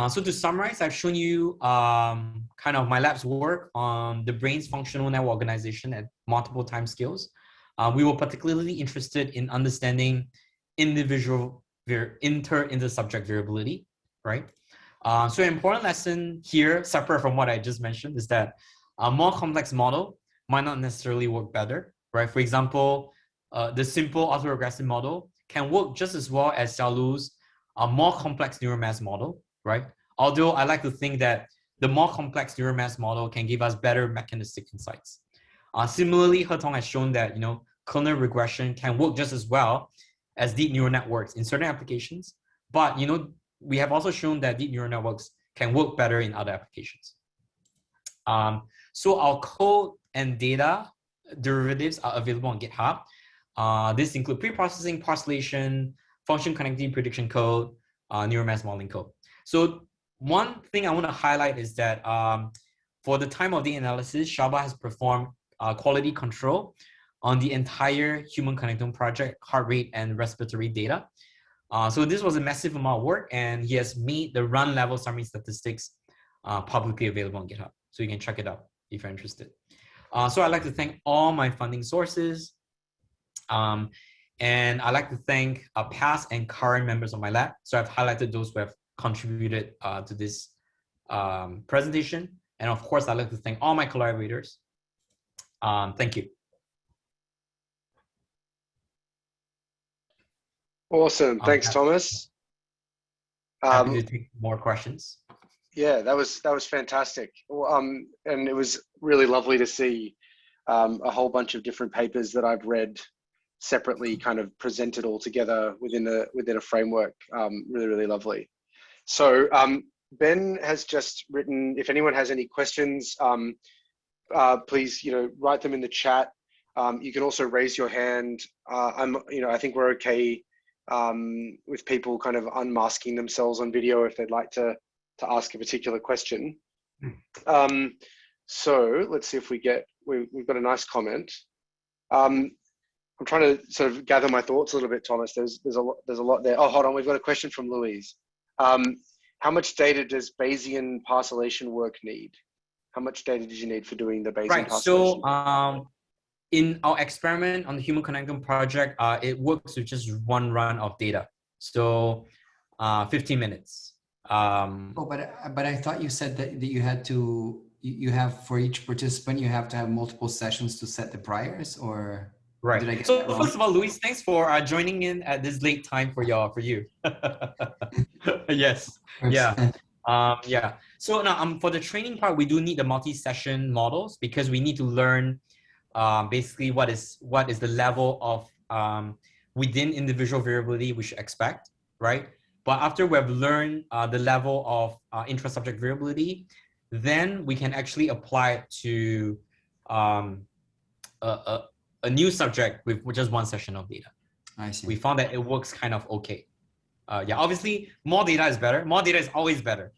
So to summarize, I've shown you kind of my lab's work on the brain's functional network organization at multiple time scales. We were particularly interested in understanding individual inter-subject variability, right? So an important lesson here, separate from what I just mentioned, is that a more complex model might not necessarily work better, right? For example, the simple autoregressive model can work just as well as Xiaolu's more complex neural mass model, right? Although I like to think that the more complex neural mass model can give us better mechanistic insights. Similarly, He Tong has shown that clonal regression can work just as well as deep neural networks in certain applications, but we have also shown that deep neural networks can work better in other applications. So our code and data derivatives are available on GitHub. This include pre-processing, parcellation, function connectivity prediction code, neural mass modeling code. So one thing I want to highlight is that for the time of the analysis, Shaba has performed quality control on the entire Human Connectome project, heart rate and respiratory data. So this was a massive amount of work, and he has made the run level summary statistics publicly available on GitHub. So you can check it out if you're interested. So I'd like to thank all my funding sources. And I'd like to thank past and current members of my lab. So I've highlighted those who have contributed to this presentation. And of course, I'd like to thank all my collaborators. Thank you. Awesome. Thanks, Thomas. Happy to take more questions. Yeah, that was fantastic. And it was really lovely to see a whole bunch of different papers that I've read separately kind of presented all together within a framework. Really, really lovely. So Ben has just written, if anyone has any questions, please, write them in the chat. You can also raise your hand. I think we're okay with people kind of unmasking themselves on video if they'd like to ask a particular question. So let's see if we've got a nice comment. I'm trying to sort of gather my thoughts a little bit, Thomas. There's a lot there. Oh, hold on, we've got a question from Louise. How much data does Bayesian parcellation work need? How much data did you need for doing the Bayesian parcellation? So in our experiment on the Human Connectome project, it works with just one run of data. So 15 minutes. But I thought you said that you had to, you have for each participant, you have to have multiple sessions to set the priors, or? Right. Did I get So that wrong? first of all, Luis, thanks for joining in at this late time for you. Yes. Yeah. Yeah. So now for the training part, we do need the multi-session models because we need to learn basically what is the level of within individual variability we should expect, right? But after we have learned the level of intra-subject variability, then we can actually apply it to a new subject with just one session of data. I see. We found that it works kind of okay. Yeah, obviously more data is better. More data is always better.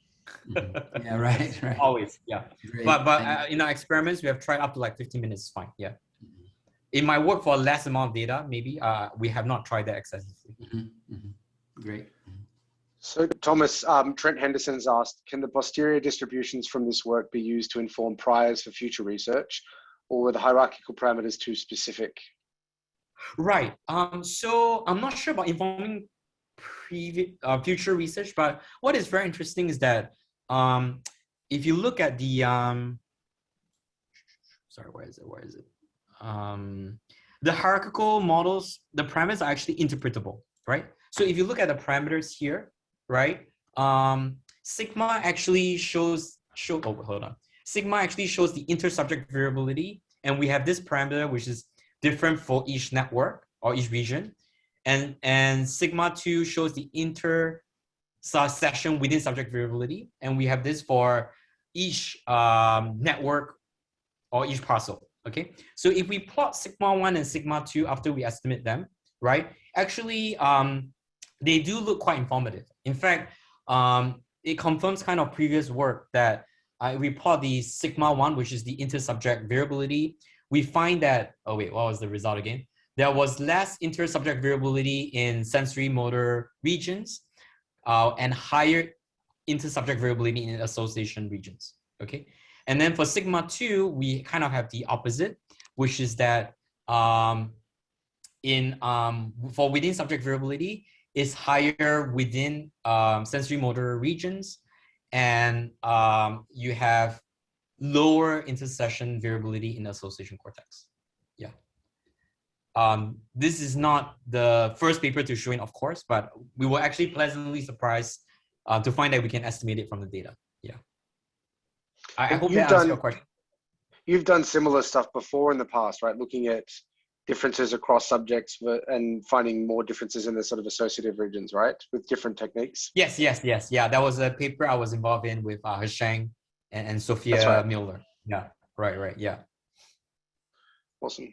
Mm-hmm. Yeah, right. Always, yeah. Great. But in our experiments, we have tried up to like 15 minutes, fine, yeah. Mm-hmm. It might work for less amount of data, maybe. We have not tried that excessively. Mm-hmm. Mm-hmm. Great. So Thomas, Trent Henderson's asked, can the posterior distributions from this work be used to inform priors for future research, or were the hierarchical parameters too specific? Right. So I'm not sure about informing future research, but what is very interesting is that if you look at the sorry, where is it? The hierarchical models, the parameters are actually interpretable, right? So if you look at the parameters here, right? Sigma actually shows Sigma actually shows the inter-subject variability, and we have this parameter which is different for each network or each region, and sigma 2 shows the inter-session within subject variability, and we have this for each network or each parcel. Okay, so if we plot sigma 1 and sigma 2 after we estimate them, right? Actually, they do look quite informative. In fact, it confirms kind of previous work that we plot the sigma 1, which is the inter-subject variability. We find that, oh wait, what was the result again? There was less inter-subject variability in sensory motor regions and higher inter-subject variability in association regions, okay? And then for sigma 2, we kind of have the opposite, which is that for within subject variability is higher within sensory motor regions, and you have lower intersession variability in the association cortex. Yeah. This is not the first paper to show it, of course, but we were actually pleasantly surprised to find that we can estimate it from the data. Yeah. I hope that answers your question. You've done similar stuff before in the past, right? Looking at differences across subjects and finding more differences in the sort of associative regions, right? With different techniques. Yes. Yeah, that was a paper I was involved in with Heshang and Sophia Miller. Yeah, right. Yeah. Awesome.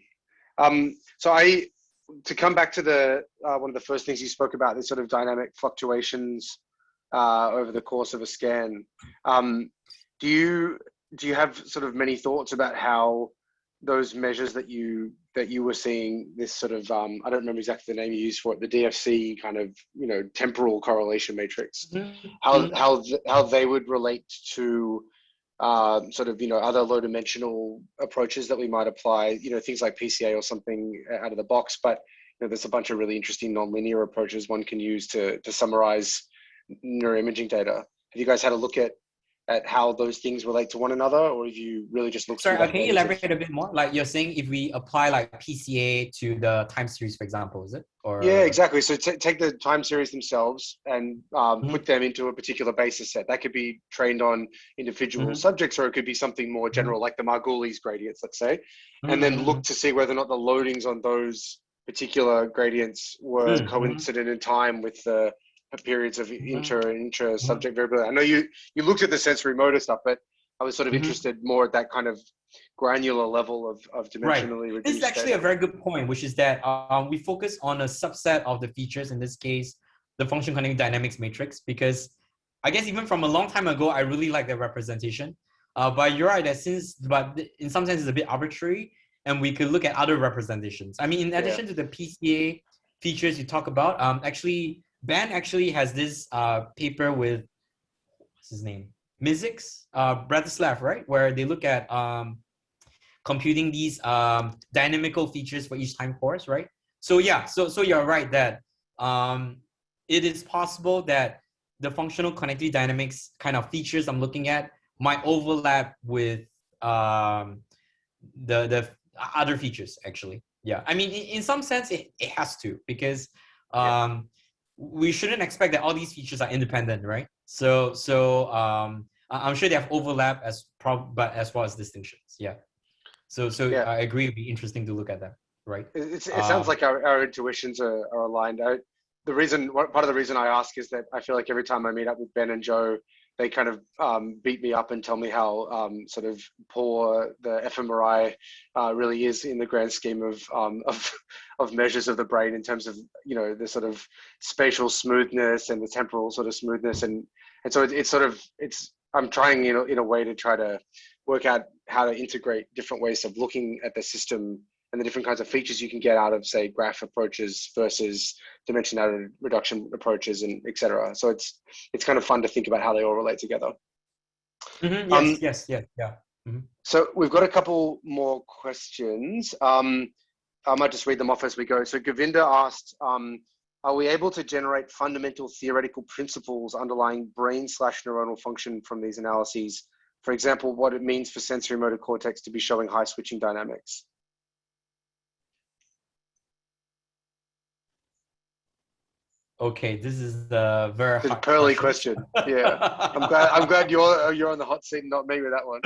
So to come back to the one of the first things you spoke about, the sort of dynamic fluctuations over the course of a scan. Do you have sort of many thoughts about how those measures that you were seeing, this sort of I don't remember exactly the name you used for it, the DFC kind of temporal correlation matrix, how they would relate to sort of other low dimensional approaches that we might apply, things like PCA or something out of the box, but there's a bunch of really interesting nonlinear approaches one can use to summarize neuroimaging data. Have you guys had a look at how those things relate to one another, or have you really just looked? Sorry, can you elaborate a bit more? Like you're saying, if we apply like PCA to the time series, for example, is it? Or yeah, exactly. So take the time series themselves and put them into a particular basis set. That could be trained on individual subjects, or it could be something more general, like the Margulies gradients, let's say, and then look to see whether or not the loadings on those particular gradients were coincident in time with the periods of intra subject variability. I know you looked at the sensory motor stuff, but I was sort of interested more at that kind of granular level of dimensionally reduced This is actually data. a very good point, which is that we focus on a subset of the features, in this case, the function connected dynamics matrix, because I guess even from a long time ago, I really like that representation. But you're right that but in some sense it's a bit arbitrary, and we could look at other representations. I mean, in addition to the PCA features you talk about, Ben actually has this paper with, what's his name? Miziks, Bratislav, right? Where they look at computing these dynamical features for each time course, right? So yeah, so you're right that it is possible that the functional connectivity dynamics kind of features I'm looking at might overlap with the other features actually. Yeah, I mean, in some sense it has to, because we shouldn't expect that all these features are independent, right? So I'm sure they have overlap but as well as distinctions. Yeah. So I agree. It'd be interesting to look at that, right? It sounds like our intuitions are aligned. Part of the reason I ask is that I feel like every time I meet up with Ben and Joe, they kind of beat me up and tell me how sort of poor the fMRI really is in the grand scheme of measures of the brain in terms of the sort of spatial smoothness and the temporal sort of smoothness, and so I'm trying in a way to try to work out how to integrate different ways of looking at the system and the different kinds of features you can get out of, say, graph approaches versus dimensionality reduction approaches, and etc. So it's kind of fun to think about how they all relate together. Yes, yeah. So we've got a couple more questions. I might just read them off as we go. So Govinda asked, are we able to generate fundamental theoretical principles underlying brain/neuronal function from these analyses? For example, what it means for sensory motor cortex to be showing high switching dynamics. Okay, this is the very hot pearly question. Yeah, I'm glad you're on the hot seat and not me with that one.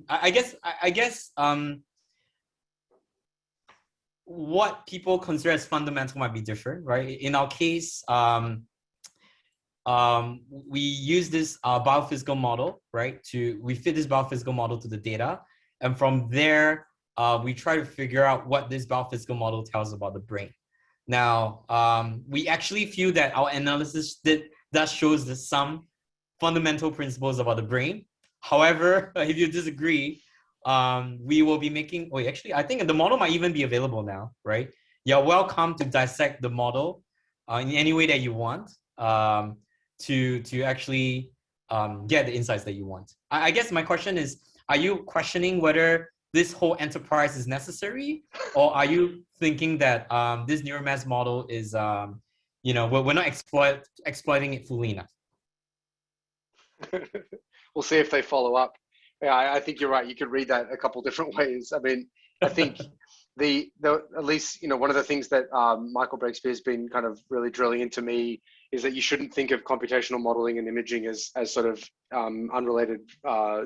I guess what people consider as fundamental might be different, right? In our case, we use this biophysical model, right? We fit this biophysical model to the data, and from there, we try to figure out what this biophysical model tells about the brain. Now, we actually feel that our analysis that shows some fundamental principles about the brain. However, if you disagree, we will be making, I think the model might even be available now, right? You're welcome to dissect the model in any way that you want to actually get the insights that you want. I guess my question is, are you questioning whether this whole enterprise is necessary, or are you thinking that this neuromass model is, we're not exploiting it fully enough? We'll see if they follow up. Yeah, I think you're right. You could read that a couple different ways. I mean, I think at least one of the things that Michael Breakspear has been kind of really drilling into me is that you shouldn't think of computational modeling and imaging as sort of unrelated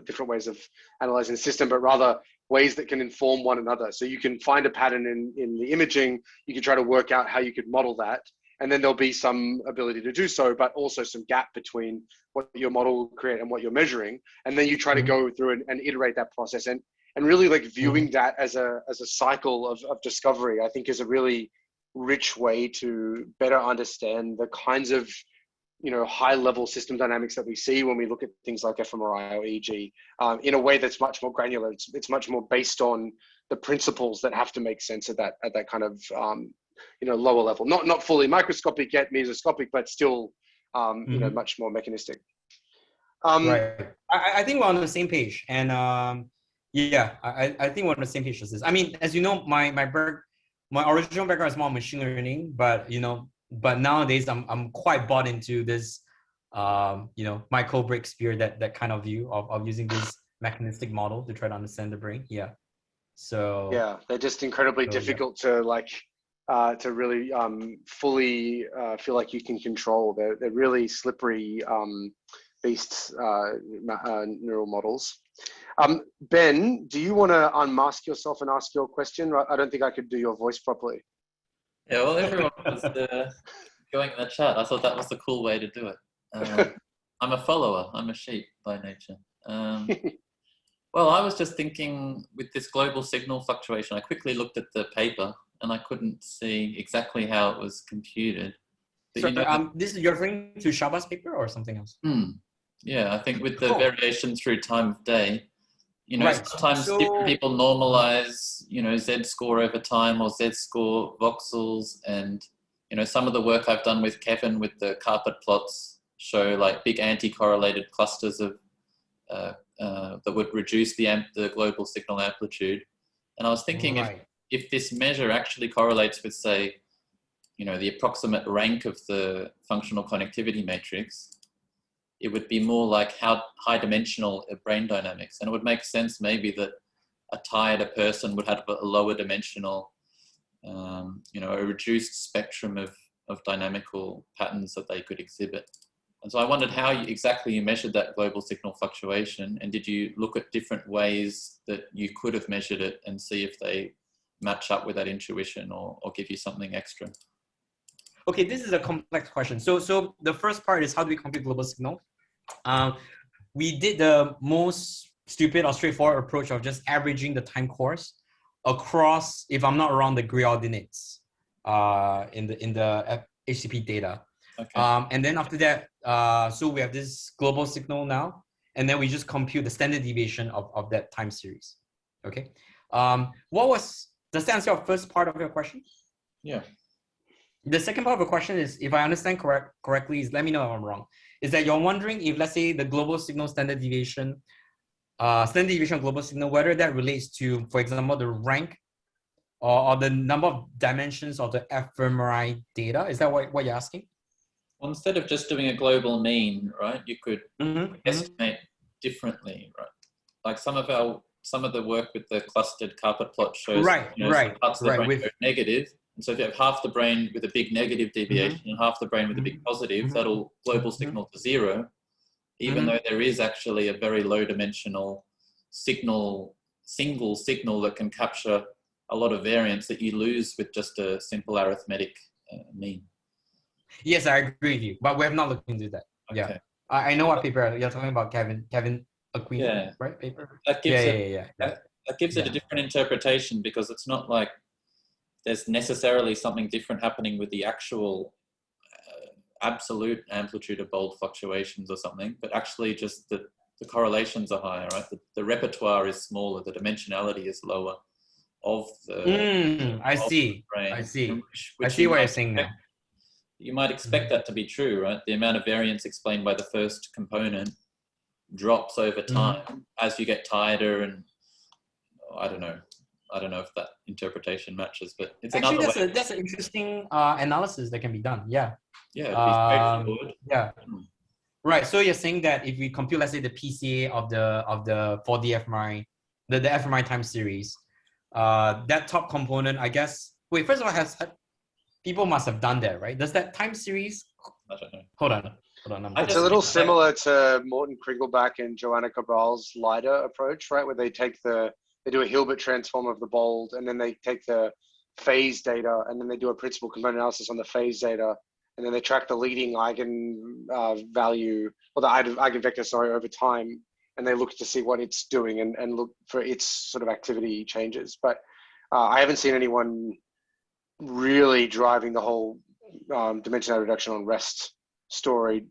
different ways of analyzing the system, but rather ways that can inform one another. So you can find a pattern in the imaging, you can try to work out how you could model that, and then there'll be some ability to do so, but also some gap between what your model will create and what you're measuring. And then you try to go through and iterate that process, and really like viewing that as a cycle of discovery, I think is a really rich way to better understand the kinds of high level system dynamics that we see when we look at things like fMRI or EEG in a way that's much more granular. It's much more based on the principles that have to make sense at that kind of lower level, not fully microscopic yet mesoscopic, but still much more mechanistic. Right. I think we're on the same page, and I think we're on the same page as this. I mean, as you know, my original background is more machine learning, but nowadays I'm quite bought into this Michael Breakspear, that kind of view of using this mechanistic model to try to understand the brain. Yeah. So yeah, they're just incredibly difficult to really fully feel like you can control. They're really slippery beasts, neural models. Ben, do you want to unmask yourself and ask your question? I don't think I could do your voice properly. Yeah, well, everyone was going in the chat. I thought that was the cool way to do it. I'm a follower. I'm a sheep by nature. Well, I was just thinking with this global signal fluctuation, I quickly looked at the paper and I couldn't see exactly how it was computed. But so, you're referring to Shaba's paper or something else? Yeah, I think with the variation through time of day, right. sometimes different people normalize, Z-score over time or Z-score voxels. And, some of the work I've done with Kevin with the carpet plots show like big anti-correlated clusters of that would reduce the global signal amplitude. And I was thinking if this measure actually correlates with, say, the approximate rank of the functional connectivity matrix, it would be more like how high dimensional brain dynamics. And it would make sense maybe that a tireder person would have a lower dimensional, a reduced spectrum of dynamical patterns that they could exhibit. And so I wondered how exactly you measured that global signal fluctuation, and did you look at different ways that you could have measured it and see if they match up with that intuition or give you something extra? Okay, this is a complex question. So the first part is how do we compute global signal? We did the most stupid or straightforward approach of just averaging the time course across, if I'm not wrong, the gray ordinates in the HCP data. Okay. And then after that, so we have this global signal now, and then we just compute the standard deviation of that time series. Okay. Does that answer your first part of your question? Yeah. The second part of the question is, if I understand correctly, is let me know if I'm wrong, is that you're wondering if, let's say, the global signal standard deviation of global signal, whether that relates to, for example, the rank or the number of dimensions of the Fmri data. Is that what you're asking? Well, instead of just doing a global mean, right, you could estimate differently, right? Like some of the work with the clustered carpet plot shows parts of the brain go negative. And so if you have half the brain with a big negative deviation and half the brain with a big positive, that'll global signal to zero, even though there is actually a very low dimensional single signal that can capture a lot of variance that you lose with just a simple arithmetic mean. Yes, I agree with you, but we have not looked into that. Okay. Yeah, I know what paper you're talking about, Kevin Aquino, right? Paper. That gives that gives it a different interpretation, because it's not like there's necessarily something different happening with the actual absolute amplitude of bold fluctuations or something, but actually just the correlations are higher, right? The repertoire is smaller, the dimensionality is lower of the. I see what you're saying now. You might expect that to be true, right? The amount of variance explained by the first component drops over time as you get tighter, and I don't know if that interpretation matches, but it's actually another way. That's an interesting analysis that can be done. Yeah. Yeah, it'd be straightforward. Yeah. Right. So you're saying that if we compute, let's say, the PCA of the 4D Fmi, the Fmi Time Series, that top component, I guess. Wait, first of all, people must have done that, right? Does that time series? I don't know. Hold on. It's a little similar to Morten Kringelbach and Joanna Cabral's LIDAR approach, right? Where they do a Hilbert transform of the bold, and then they take the phase data, and then they do a principal component analysis on the phase data, and then they track the leading eigenvalue, or the eigenvector, over time, and they look to see what it's doing and look for its sort of activity changes. But I haven't seen anyone really driving the whole dimensionality reduction on rest story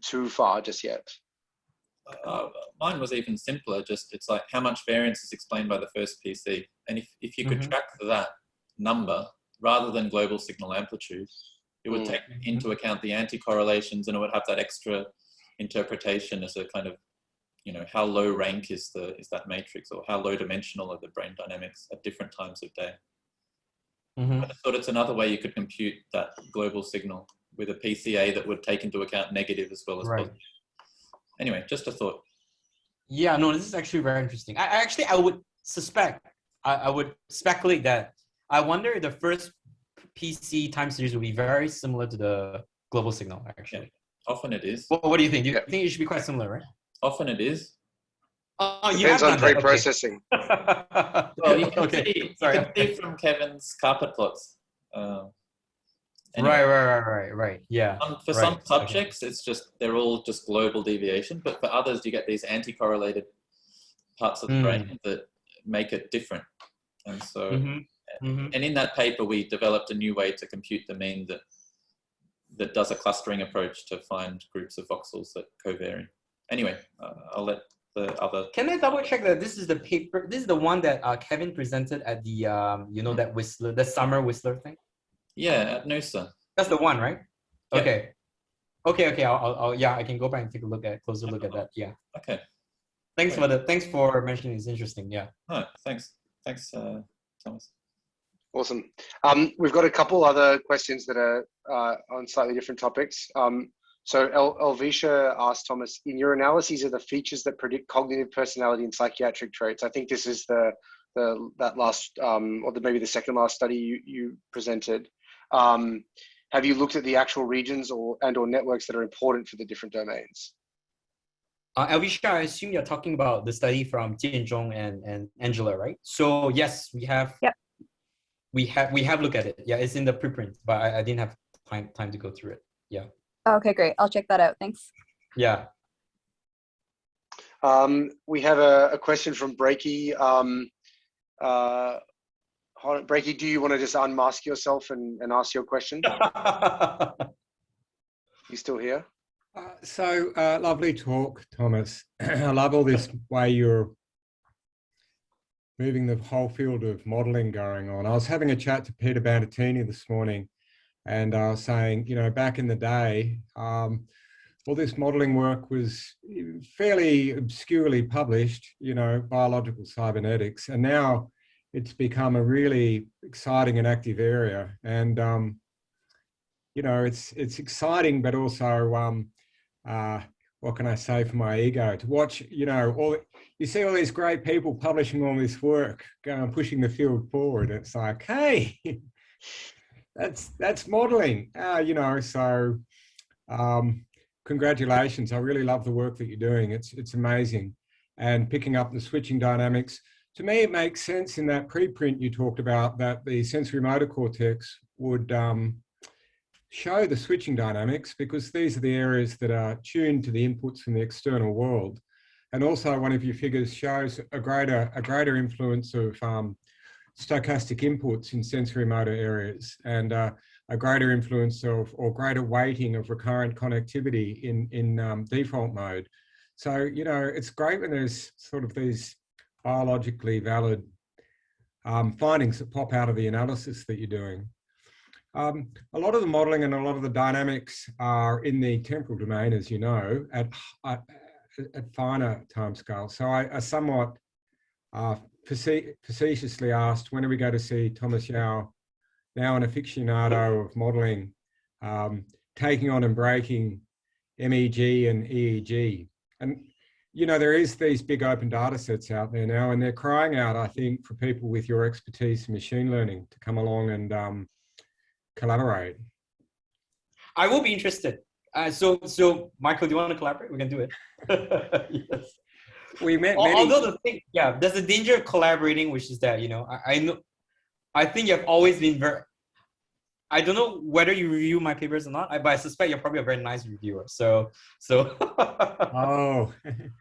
too far just yet. Mine was even simpler. Just it's like how much variance is explained by the first PC, and if you could track that number rather than global signal amplitude, it would take into account the anti-correlations, and it would have that extra interpretation as a kind of, you know, how low rank is that matrix, or how low dimensional are the brain dynamics at different times of day. But I thought it's another way you could compute that global signal with a PCA that would take into account negative as well as positive. Anyway, just a thought. Yeah, no, this is actually very interesting. I would suspect, I would speculate that I wonder if the first PC time series will be very similar to the global signal, actually. Yeah, often it is. What do you think? Do you think it should be quite similar, right? Often it is. Oh, Depends on pre-processing. Well, you can see from Kevin's carpet plots. Anyway. Right. Yeah. For some subjects, it's just, they're all just global deviation, but for others, you get these anti-correlated parts of the brain that make it different. And so, and in that paper, we developed a new way to compute the mean that does a clustering approach to find groups of voxels that covary. Anyway, I'll let the other. Can I double check that this is the paper? This is the one that Kevin presented at the you know, that Whistler, the summer Whistler thing. Yeah, at Noosa. That's the one, right? Yeah. Okay. I'll yeah, I can go back and take a closer look at that. Yeah. Okay. Thanks for mentioning. It's interesting. Yeah. Oh, thanks, Thomas. Awesome. We've got a couple other questions that are on slightly different topics. So Elvisha asked Thomas, in your analyses of the features that predict cognitive personality and psychiatric traits, I think this is that last or maybe the second last study you presented. Have you looked at the actual regions or networks that are important for the different domains? Elvisha, I assume you're talking about the study from Jianzhong and Angela, right? So yes, we have. Yep. We have looked at it. Yeah, it's in the preprint, but I didn't have time to go through it. Yeah. Okay, great. I'll check that out. Thanks. Yeah. We have a question from Breaky. Breaky, do you want to just unmask yourself and ask your question? You still here? Lovely talk, Thomas. I love all this way you're moving the whole field of modeling going on. I was having a chat to Peter Bandettini this morning, and I was saying, you know, back in the day, all this modeling work was fairly obscurely published, you know, biological cybernetics, and now it's become a really exciting and active area. And, you know, it's exciting, but also, what can I say for my ego? To watch, you know, you see all these great people publishing all this work, pushing the field forward. It's like, hey, that's modeling, you know. So, congratulations! I really love the work that you're doing. It's amazing, and picking up the switching dynamics. To me, it makes sense in that preprint you talked about that the sensory motor cortex would show the switching dynamics, because these are the areas that are tuned to the inputs from the external world. And also one of your figures shows a greater influence of stochastic inputs in sensory motor areas, and a greater influence of, or greater weighting of recurrent connectivity in default mode. So, you know, it's great when there's sort of these biologically valid findings that pop out of the analysis that you're doing. A lot of the modeling and a lot of the dynamics are in the temporal domain, as you know, at finer timescales. So I somewhat facetiously asked, when are we going to see Thomas Yao, now an aficionado of modeling, taking on and breaking MEG and EEG? And, you know, there is these big open data sets out there now, and they're crying out, I think, for people with your expertise in machine learning to come along and collaborate. I will be interested. So Michael, do you want to collaborate? We can do it. Yes. We met although the thing, yeah, there's a danger of collaborating, which is that, you know, I think you've always been I don't know whether you review my papers or not, but I suspect you're probably a very nice reviewer. So Oh,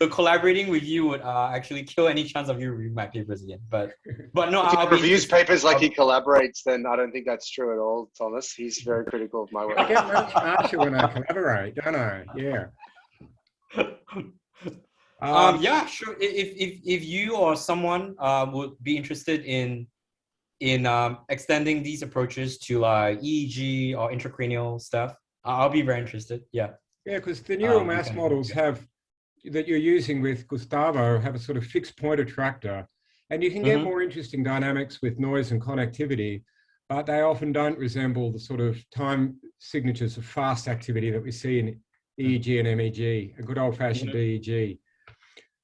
so collaborating with you would actually kill any chance of you reviewing my papers again. But no, If he I'll be reviews interested. papers like he collaborates, then I don't think that's true at all, Thomas. He's very critical of my I work. get much harsher when I collaborate, don't I? Yeah. Yeah, sure. If you or someone would be interested in extending these approaches to like EEG or intracranial stuff, I'll be very interested. Yeah. Yeah, because the neural we mass can- models that you're using with Gustavo have a sort of fixed point attractor, and you can get more interesting dynamics with noise and connectivity, but they often don't resemble the sort of time signatures of fast activity that we see in EEG and MEG, a good old-fashioned EEG.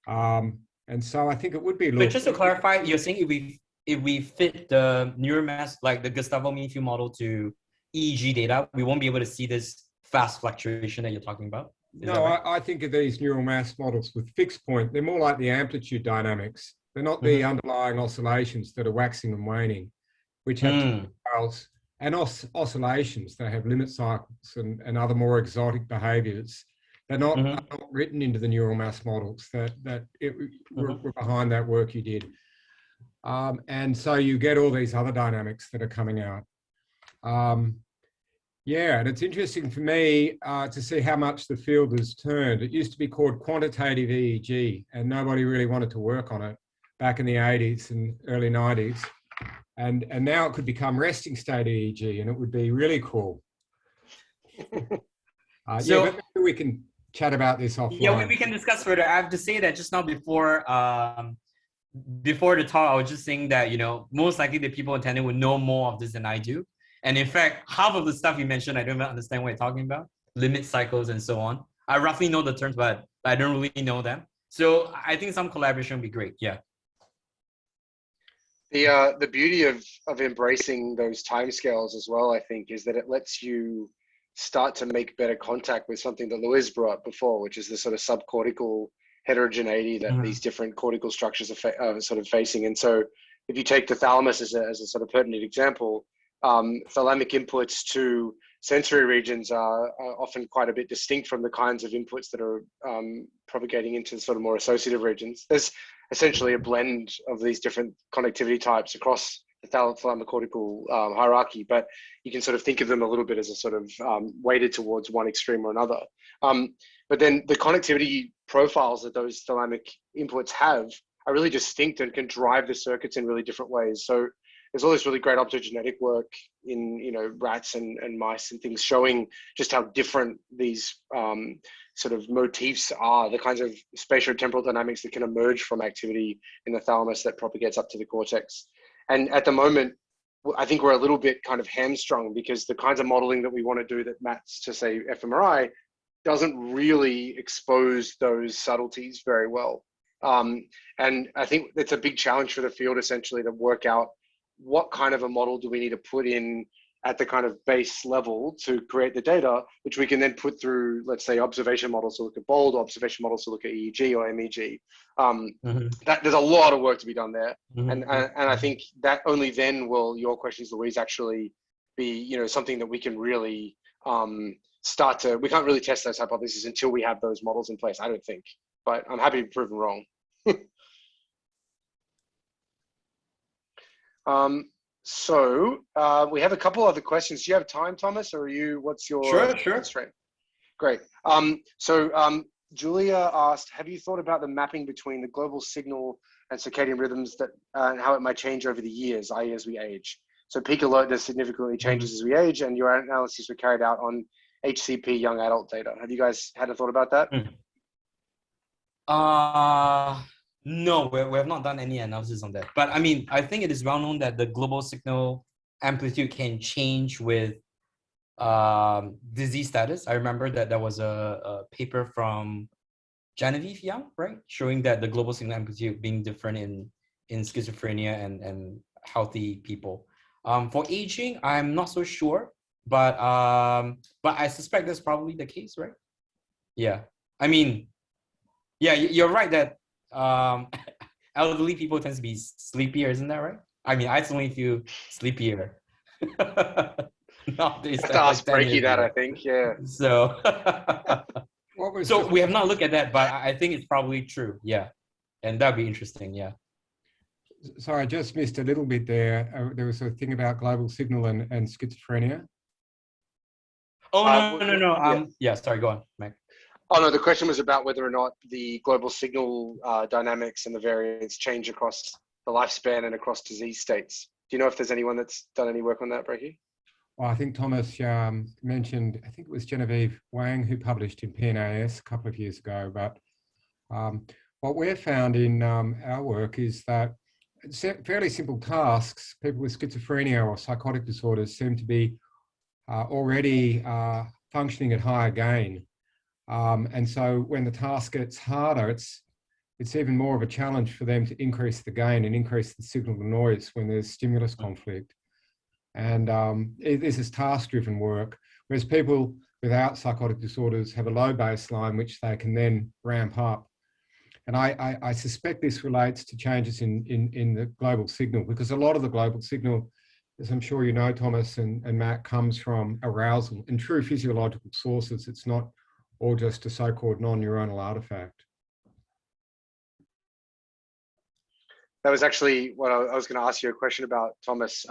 And so I think it would be. But just to clarify, you're saying if we fit the neural mass, like the Gustavo mean field model, to EEG data, we won't be able to see this fast fluctuation that you're talking about? No, right? I think of these neural mass models with fixed point. They're more like the amplitude dynamics. They're not the underlying oscillations that are waxing and waning, which have timescales and oscillations. They have limit cycles and other more exotic behaviors. They're not, are not written into the neural mass models were behind that work you did. And so you get all these other dynamics that are coming out. Yeah, and it's interesting for me to see how much the field has turned. It used to be called quantitative EEG, and nobody really wanted to work on it back in the 80s and early 90s. And now it could become resting state EEG, and it would be really cool. So, yeah, but maybe we can chat about this offline. Yeah, we can discuss further. I have to say that just now before the talk, I was just saying that, you know, most likely the people attending would know more of this than I do. And in fact, half of the stuff you mentioned, I don't even understand what you're talking about. Limit cycles and so on. I roughly know the terms, but I don't really know them. So I think some collaboration would be great. Yeah. The beauty of embracing those timescales as well, I think, is that it lets you start to make better contact with something that Luis brought up before, which is the sort of subcortical heterogeneity that these different cortical structures are sort of facing. And so if you take the thalamus as a sort of pertinent example, thalamic inputs to sensory regions are often quite a bit distinct from the kinds of inputs that are propagating into sort of more associative regions. There's essentially a blend of these different connectivity types across the thalamocortical hierarchy, but you can sort of think of them a little bit as a sort of weighted towards one extreme or another. But then the connectivity profiles that those thalamic inputs have are really distinct and can drive the circuits in really different ways. So there's all this really great optogenetic work in, you know, rats and mice and things showing just how different these sort of motifs are, the kinds of spatiotemporal dynamics that can emerge from activity in the thalamus that propagates up to the cortex. And at the moment, I think we're a little bit kind of hamstrung because the kinds of modeling that we want to do that maps to, say, fMRI doesn't really expose those subtleties very well. And I think it's a big challenge for the field essentially to work out what kind of a model do we need to put in at the kind of base level to create the data, which we can then put through, let's say, observation models to look at BOLD, or observation models to look at EEG or MEG. There's a lot of work to be done there. And I think that only then will your questions, Louise, actually be, you know, something that we can really we can't really test those hypotheses until we have those models in place, I don't think. But I'm happy to be proven wrong. So we have a couple other questions. Do you have time, Thomas, or are you, what's your constraint? Great. Julia asked, have you thought about the mapping between the global signal and circadian rhythms that and how it might change over the years, i.e. as we age? So peak alertness significantly changes as we age, and your analyses were carried out on HCP young adult data. Have you guys had a thought about that? No, we have not done any analysis on that. But I mean, I think it is well known that the global signal amplitude can change with disease status. I remember that there was a paper from Genevieve Young, right? Showing that the global signal amplitude being different in schizophrenia and healthy people. For aging, I'm not so sure, but I suspect that's probably the case, right? Yeah. I mean, yeah, you're right that elderly people tend to be sleepier, isn't that right? I mean, I certainly feel sleepier. nowadays. Have to That's ask like 10 Breaky years that, I ago. think. Yeah. So, What was so just, we have not looked at that, but I think it's probably true. Yeah, and that'd be interesting. Yeah. sorry, I just missed a little bit there. There was a thing about global signal and schizophrenia. Oh no. Yeah. Yeah. Sorry. Go on, Mac. Oh no, the question was about whether or not the global signal dynamics and the variance change across the lifespan and across disease states. Do you know if there's anyone that's done any work on that, Breaky? Well, I think Thomas mentioned, I think it was Genevieve Wang who published in PNAS a couple of years ago. But what we've found in our work is that fairly simple tasks, people with schizophrenia or psychotic disorders seem to be already functioning at higher gain. And so when the task gets harder, it's even more of a challenge for them to increase the gain and increase the signal to noise when there's stimulus conflict. And this is task-driven work, whereas people without psychotic disorders have a low baseline, which they can then ramp up. And I suspect this relates to changes in the global signal, because a lot of the global signal, as I'm sure you know, Thomas and Matt, comes from arousal and true physiological sources. It's not all just a so-called non-neuronal artifact. That was actually what I was going to ask you a question about, Thomas.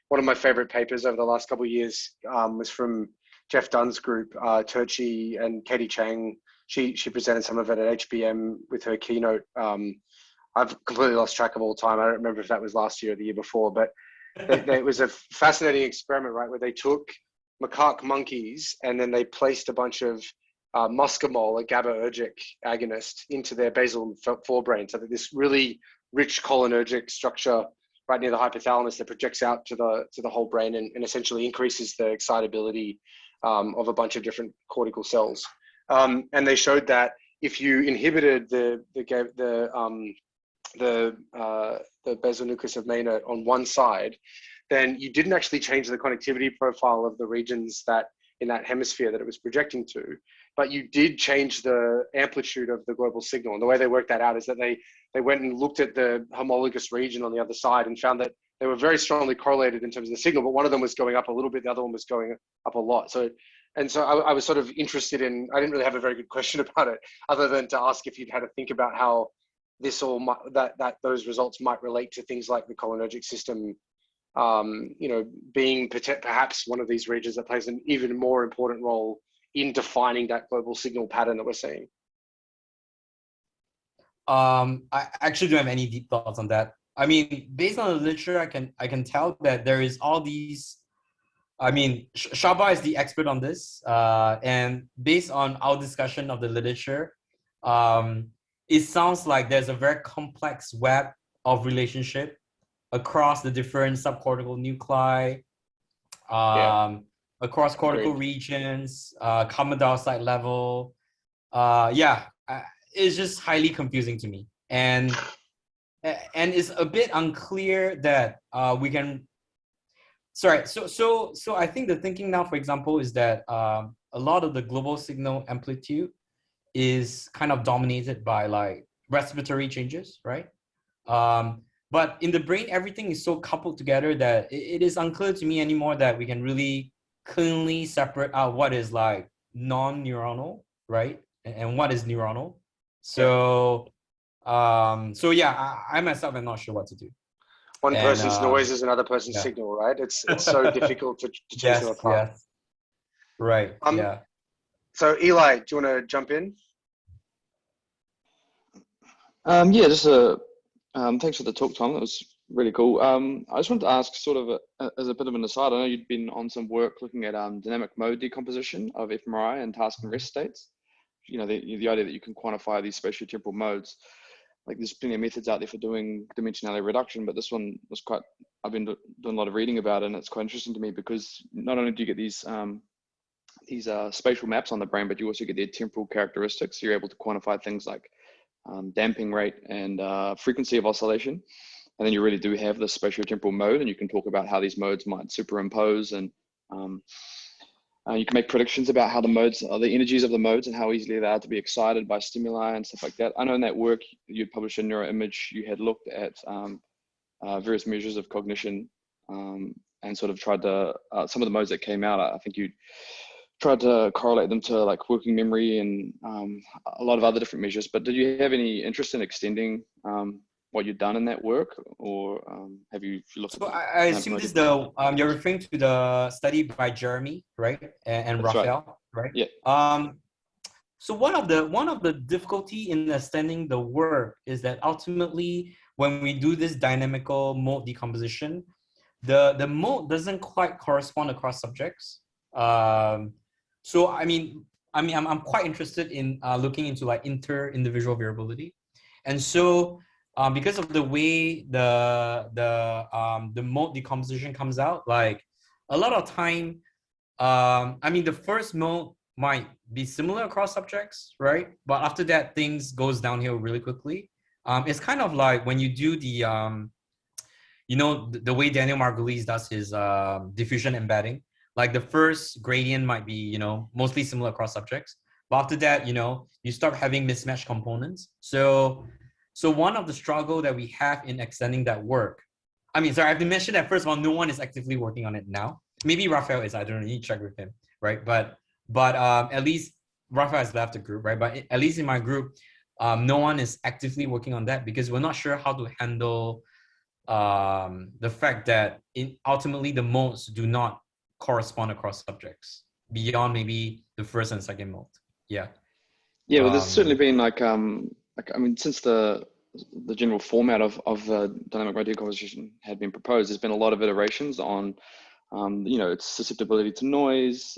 One of my favorite papers over the last couple of years was from Jeff Dunn's group, Turchi and Katie Chang. She presented some of it at HBM with her keynote. I've completely lost track of all time. I don't remember if that was last year or the year before, but it was a fascinating experiment, right, where they took macaque monkeys and then they placed a bunch of muscimol, a GABAergic agonist, into their basal forebrain, so that this really rich cholinergic structure right near the hypothalamus that projects out to the whole brain and essentially increases the excitability of a bunch of different cortical cells. And they showed that if you inhibited the basal nucleus of Maynard on one side, then you didn't actually change the connectivity profile of the regions that in that hemisphere that it was projecting to, but you did change the amplitude of the global signal. And the way they worked that out is that they went and looked at the homologous region on the other side and found that they were very strongly correlated in terms of the signal, but one of them was going up a little bit, the other one was going up a lot. So I was sort of interested in, I didn't really have a very good question about it, other than to ask if you'd had to think about how this all that those results might relate to things like the cholinergic system, being perhaps one of these regions that plays an even more important role in defining that global signal pattern that we're seeing. I actually don't have any deep thoughts on that. I mean, based on the literature, I can tell that there is all these. I mean, Shaba is the expert on this, and based on our discussion of the literature, it sounds like there's a very complex web of relationship across the different subcortical nuclei, across cortical regions, common dioxide level. It's just highly confusing to me, and it's a bit unclear that we can. Sorry, so I think the thinking now, for example, is that a lot of the global signal amplitude is kind of dominated by like respiratory changes, right? But in the brain, everything is so coupled together that it is unclear to me anymore that we can really cleanly separate out what is like non-neuronal, right? And what is neuronal. So, I myself am not sure what to do. One person's noise is another person's signal, right? It's so difficult to tease them apart. Yes. Right. So Eli, do you want to jump in? Thanks for the talk, Tom. That was really cool. I just wanted to ask, sort of as a bit of an aside, I know you'd been on some work looking at dynamic mode decomposition of Fmri and task and rest states. You know, the idea that you can quantify these spatiotemporal modes. Like, there's plenty of methods out there for doing dimensionality reduction, but this one was I've been doing a lot of reading about it, and it's quite interesting to me because not only do you get these spatial maps on the brain, but you also get their temporal characteristics. So you're able to quantify things like damping rate and frequency of oscillation. And then you really do have the spatiotemporal mode, and you can talk about how these modes might superimpose, and you can make predictions about how the modes, the energies of the modes, and how easily they are to be excited by stimuli and stuff like that. I know in that work you'd published a neuroimage, you had looked at various measures of cognition and sort of tried to, some of the modes that came out, I think you tried to correlate them to like working memory and a lot of other different measures. But did you have any interest in extending what you've done in that work, or have you looked So at I assume this is the, you're referring to the study by Jeremy, right? And Raphael, right? Yeah. So one of the difficulty in extending the work is that ultimately when we do this dynamical mode decomposition, the mode doesn't quite correspond across subjects. So I'm quite interested in looking into like inter-individual variability, and so because of the way the mode decomposition comes out, like a lot of time, the first mode might be similar across subjects, right? But after that, things goes downhill really quickly. It's kind of like when you do the the way Daniel Margulies does his diffusion embedding. Like the first gradient might be, mostly similar across subjects. But after that, you start having mismatched components. So one of the struggle that we have in extending that work, I've been mentioned that first of all, no one is actively working on it now. Maybe Raphael is, I don't know, you need to check with him, right? But at least Raphael has left the group, right? But at least in my group, no one is actively working on that because we're not sure how to handle the fact that ultimately the modes do not correspond across subjects beyond maybe the first and second mode. Yeah. Yeah, well, there's certainly been since the general format of the dynamic mode decomposition had been proposed, there's been a lot of iterations on, its susceptibility to noise,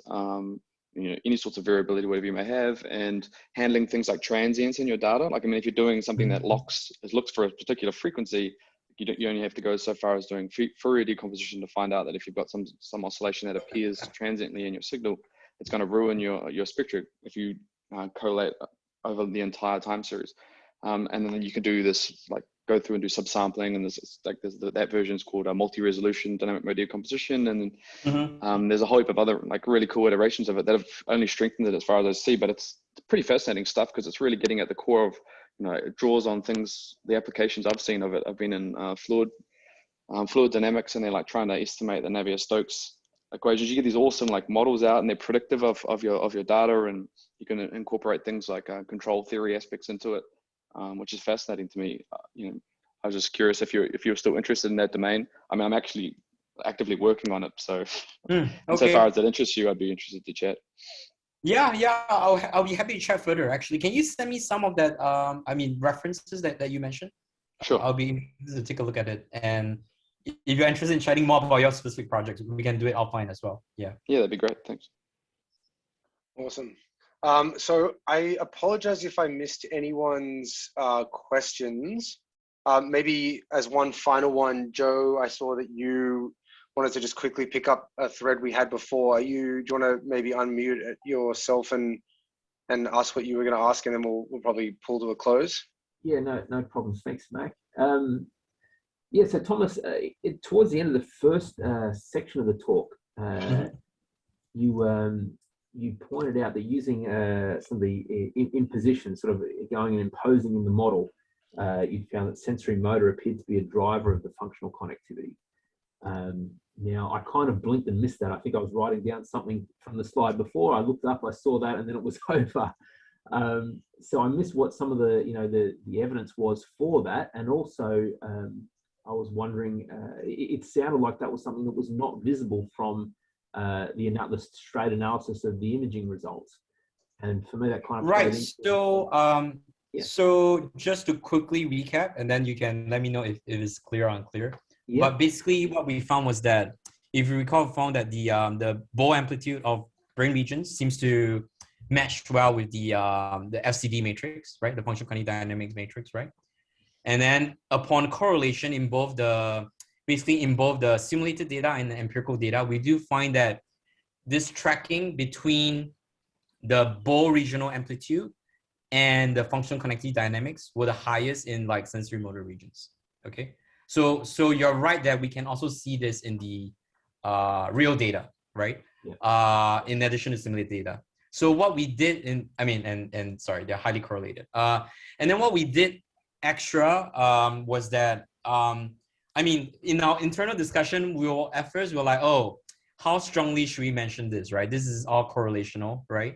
any sorts of variability, whatever you may have, and handling things like transients in your data. If you're doing something that looks for a particular frequency, you only have to go so far as doing Fourier decomposition to find out that if you've got some oscillation that appears transiently in your signal, it's going to ruin your spectra if you correlate over the entire time series. And then you can do this, like go through and do subsampling, and that version is called a multi-resolution dynamic mode decomposition. And then there's a whole heap of other really cool iterations of it that have only strengthened it as far as I see. But it's pretty fascinating stuff because it's really getting at the core of, it draws on things. The applications I've seen of it have been in fluid dynamics, and they're like trying to estimate the Navier-Stokes equations. You get these awesome like models out, and they're predictive of your data, and you can incorporate things like control theory aspects into it, which is fascinating to me. I was just curious if you're still interested in that domain. I'm actually actively working on it, so okay. So far as that interests you, I'd be interested to chat. Yeah, I'll be happy to chat further. Actually, can you send me some of that? References that you mentioned. Sure. I'll be interested to take a look at it, and if you're interested in chatting more about your specific projects, we can do it offline as well. Yeah. Yeah, that'd be great. Thanks. Awesome. So I apologize if I missed anyone's questions. Maybe as one final one, Joe, I saw that you wanted to just quickly pick up a thread we had before. Do you want to maybe unmute yourself and ask what you were going to ask, and then we'll probably pull to a close? Yeah, no problems. Thanks, Mac. Yeah, so Thomas, towards the end of the first section of the talk, you pointed out that using some of the impositions, sort of going and imposing in the model, you found that sensory motor appeared to be a driver of the functional connectivity. Now, I kind of blinked and missed that. I think I was writing down something from the slide before. I looked up, I saw that, and then it was over. So I missed what some of the the evidence was for that, and also I was wondering, it sounded like that was something that was not visible from the straight analysis of the imaging results, and for me that kind of right. So just to quickly recap, and then you can let me know if it is clear or unclear. Yep. But basically, what we found was that, if you recall, we found that the Bow amplitude of brain regions seems to match well with the FCD matrix, right? The functional cognitive dynamics matrix, right? And then upon correlation in both the simulated data and the empirical data, we do find that this tracking between the Bow regional amplitude and the functional connectivity dynamics were the highest in like sensory motor regions. Okay, so you're right that we can also see this in the real data, right? Yeah. In addition to simulated data. So what we did sorry, they're highly correlated. And then what we did extra was that I mean, in our internal discussion, at first we were like, oh, how strongly should we mention this, right? This is all correlational, right?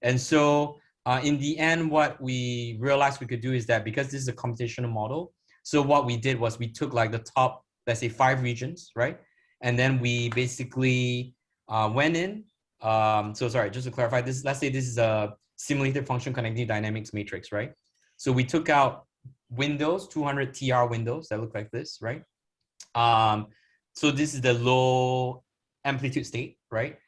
And so in the end, what we realized we could do is that because this is a computational model, so what we did was we took like the top, let's say 5 regions, right? And then we basically went in. So sorry, just to clarify this, let's say this is a simulated function connectivity dynamics matrix, right? So we took out windows, 200 TR windows that look like this, right? So this is the low amplitude state, right?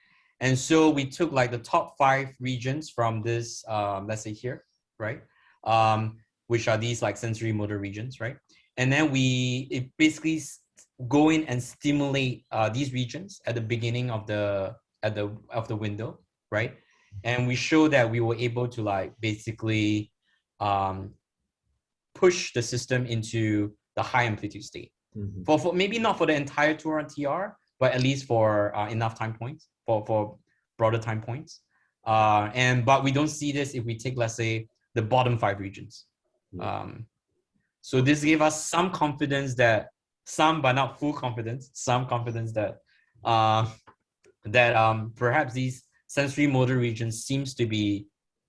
And so we took like the top 5 regions from this, let's say here, right? Which are these like sensory motor regions, right? And then it basically go in and stimulate these regions at the beginning of the window, right? And we show that we were able to like basically push the system into the high amplitude state. Mm-hmm. For maybe not for the entire 200 TR, but at least for enough time points, for broader time points. But we don't see this if we take, let's say, the bottom 5 regions. So this gave us some confidence that, but not full confidence, some confidence that perhaps these sensory motor regions seems to be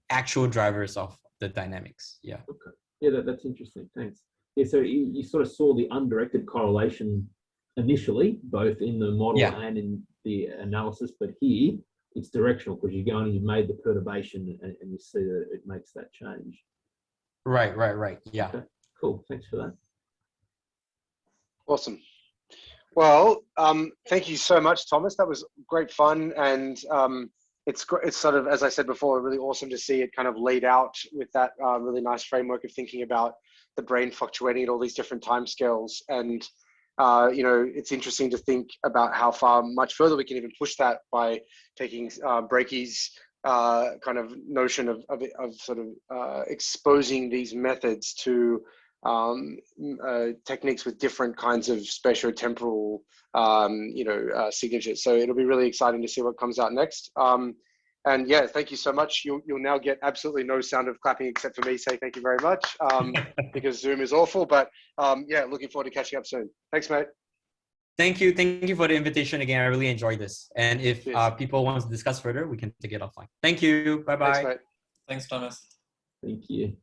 actual drivers of the dynamics. Yeah. Okay. Yeah, that's interesting. Thanks. Yeah, so you sort of saw the undirected correlation initially, both in the model and in the analysis, but here it's directional because you're going and you've made the perturbation and you see that it makes that change. Right. Yeah. Okay. Cool. Thanks for that. Awesome. Well, thank you so much, Thomas. That was great fun, and it's sort of, as I said before, really awesome to see it kind of laid out with that really nice framework of thinking about the brain fluctuating at all these different timescales. And you know, it's interesting to think about how much further we can even push that by taking Breaky's kind of notion of sort of exposing these methods to techniques with different kinds of spatiotemporal signatures. So it'll be really exciting to see what comes out next. And yeah, thank you so much. You'll now get absolutely no sound of clapping except for me say thank you very much, because Zoom is awful. But yeah, looking forward to catching up soon. Thanks, mate. Thank you for the invitation again. I really enjoyed this. And if people want to discuss further, we can take it offline. Thank you. Bye-bye. Thanks, mate. Thanks, Thomas. Thank you.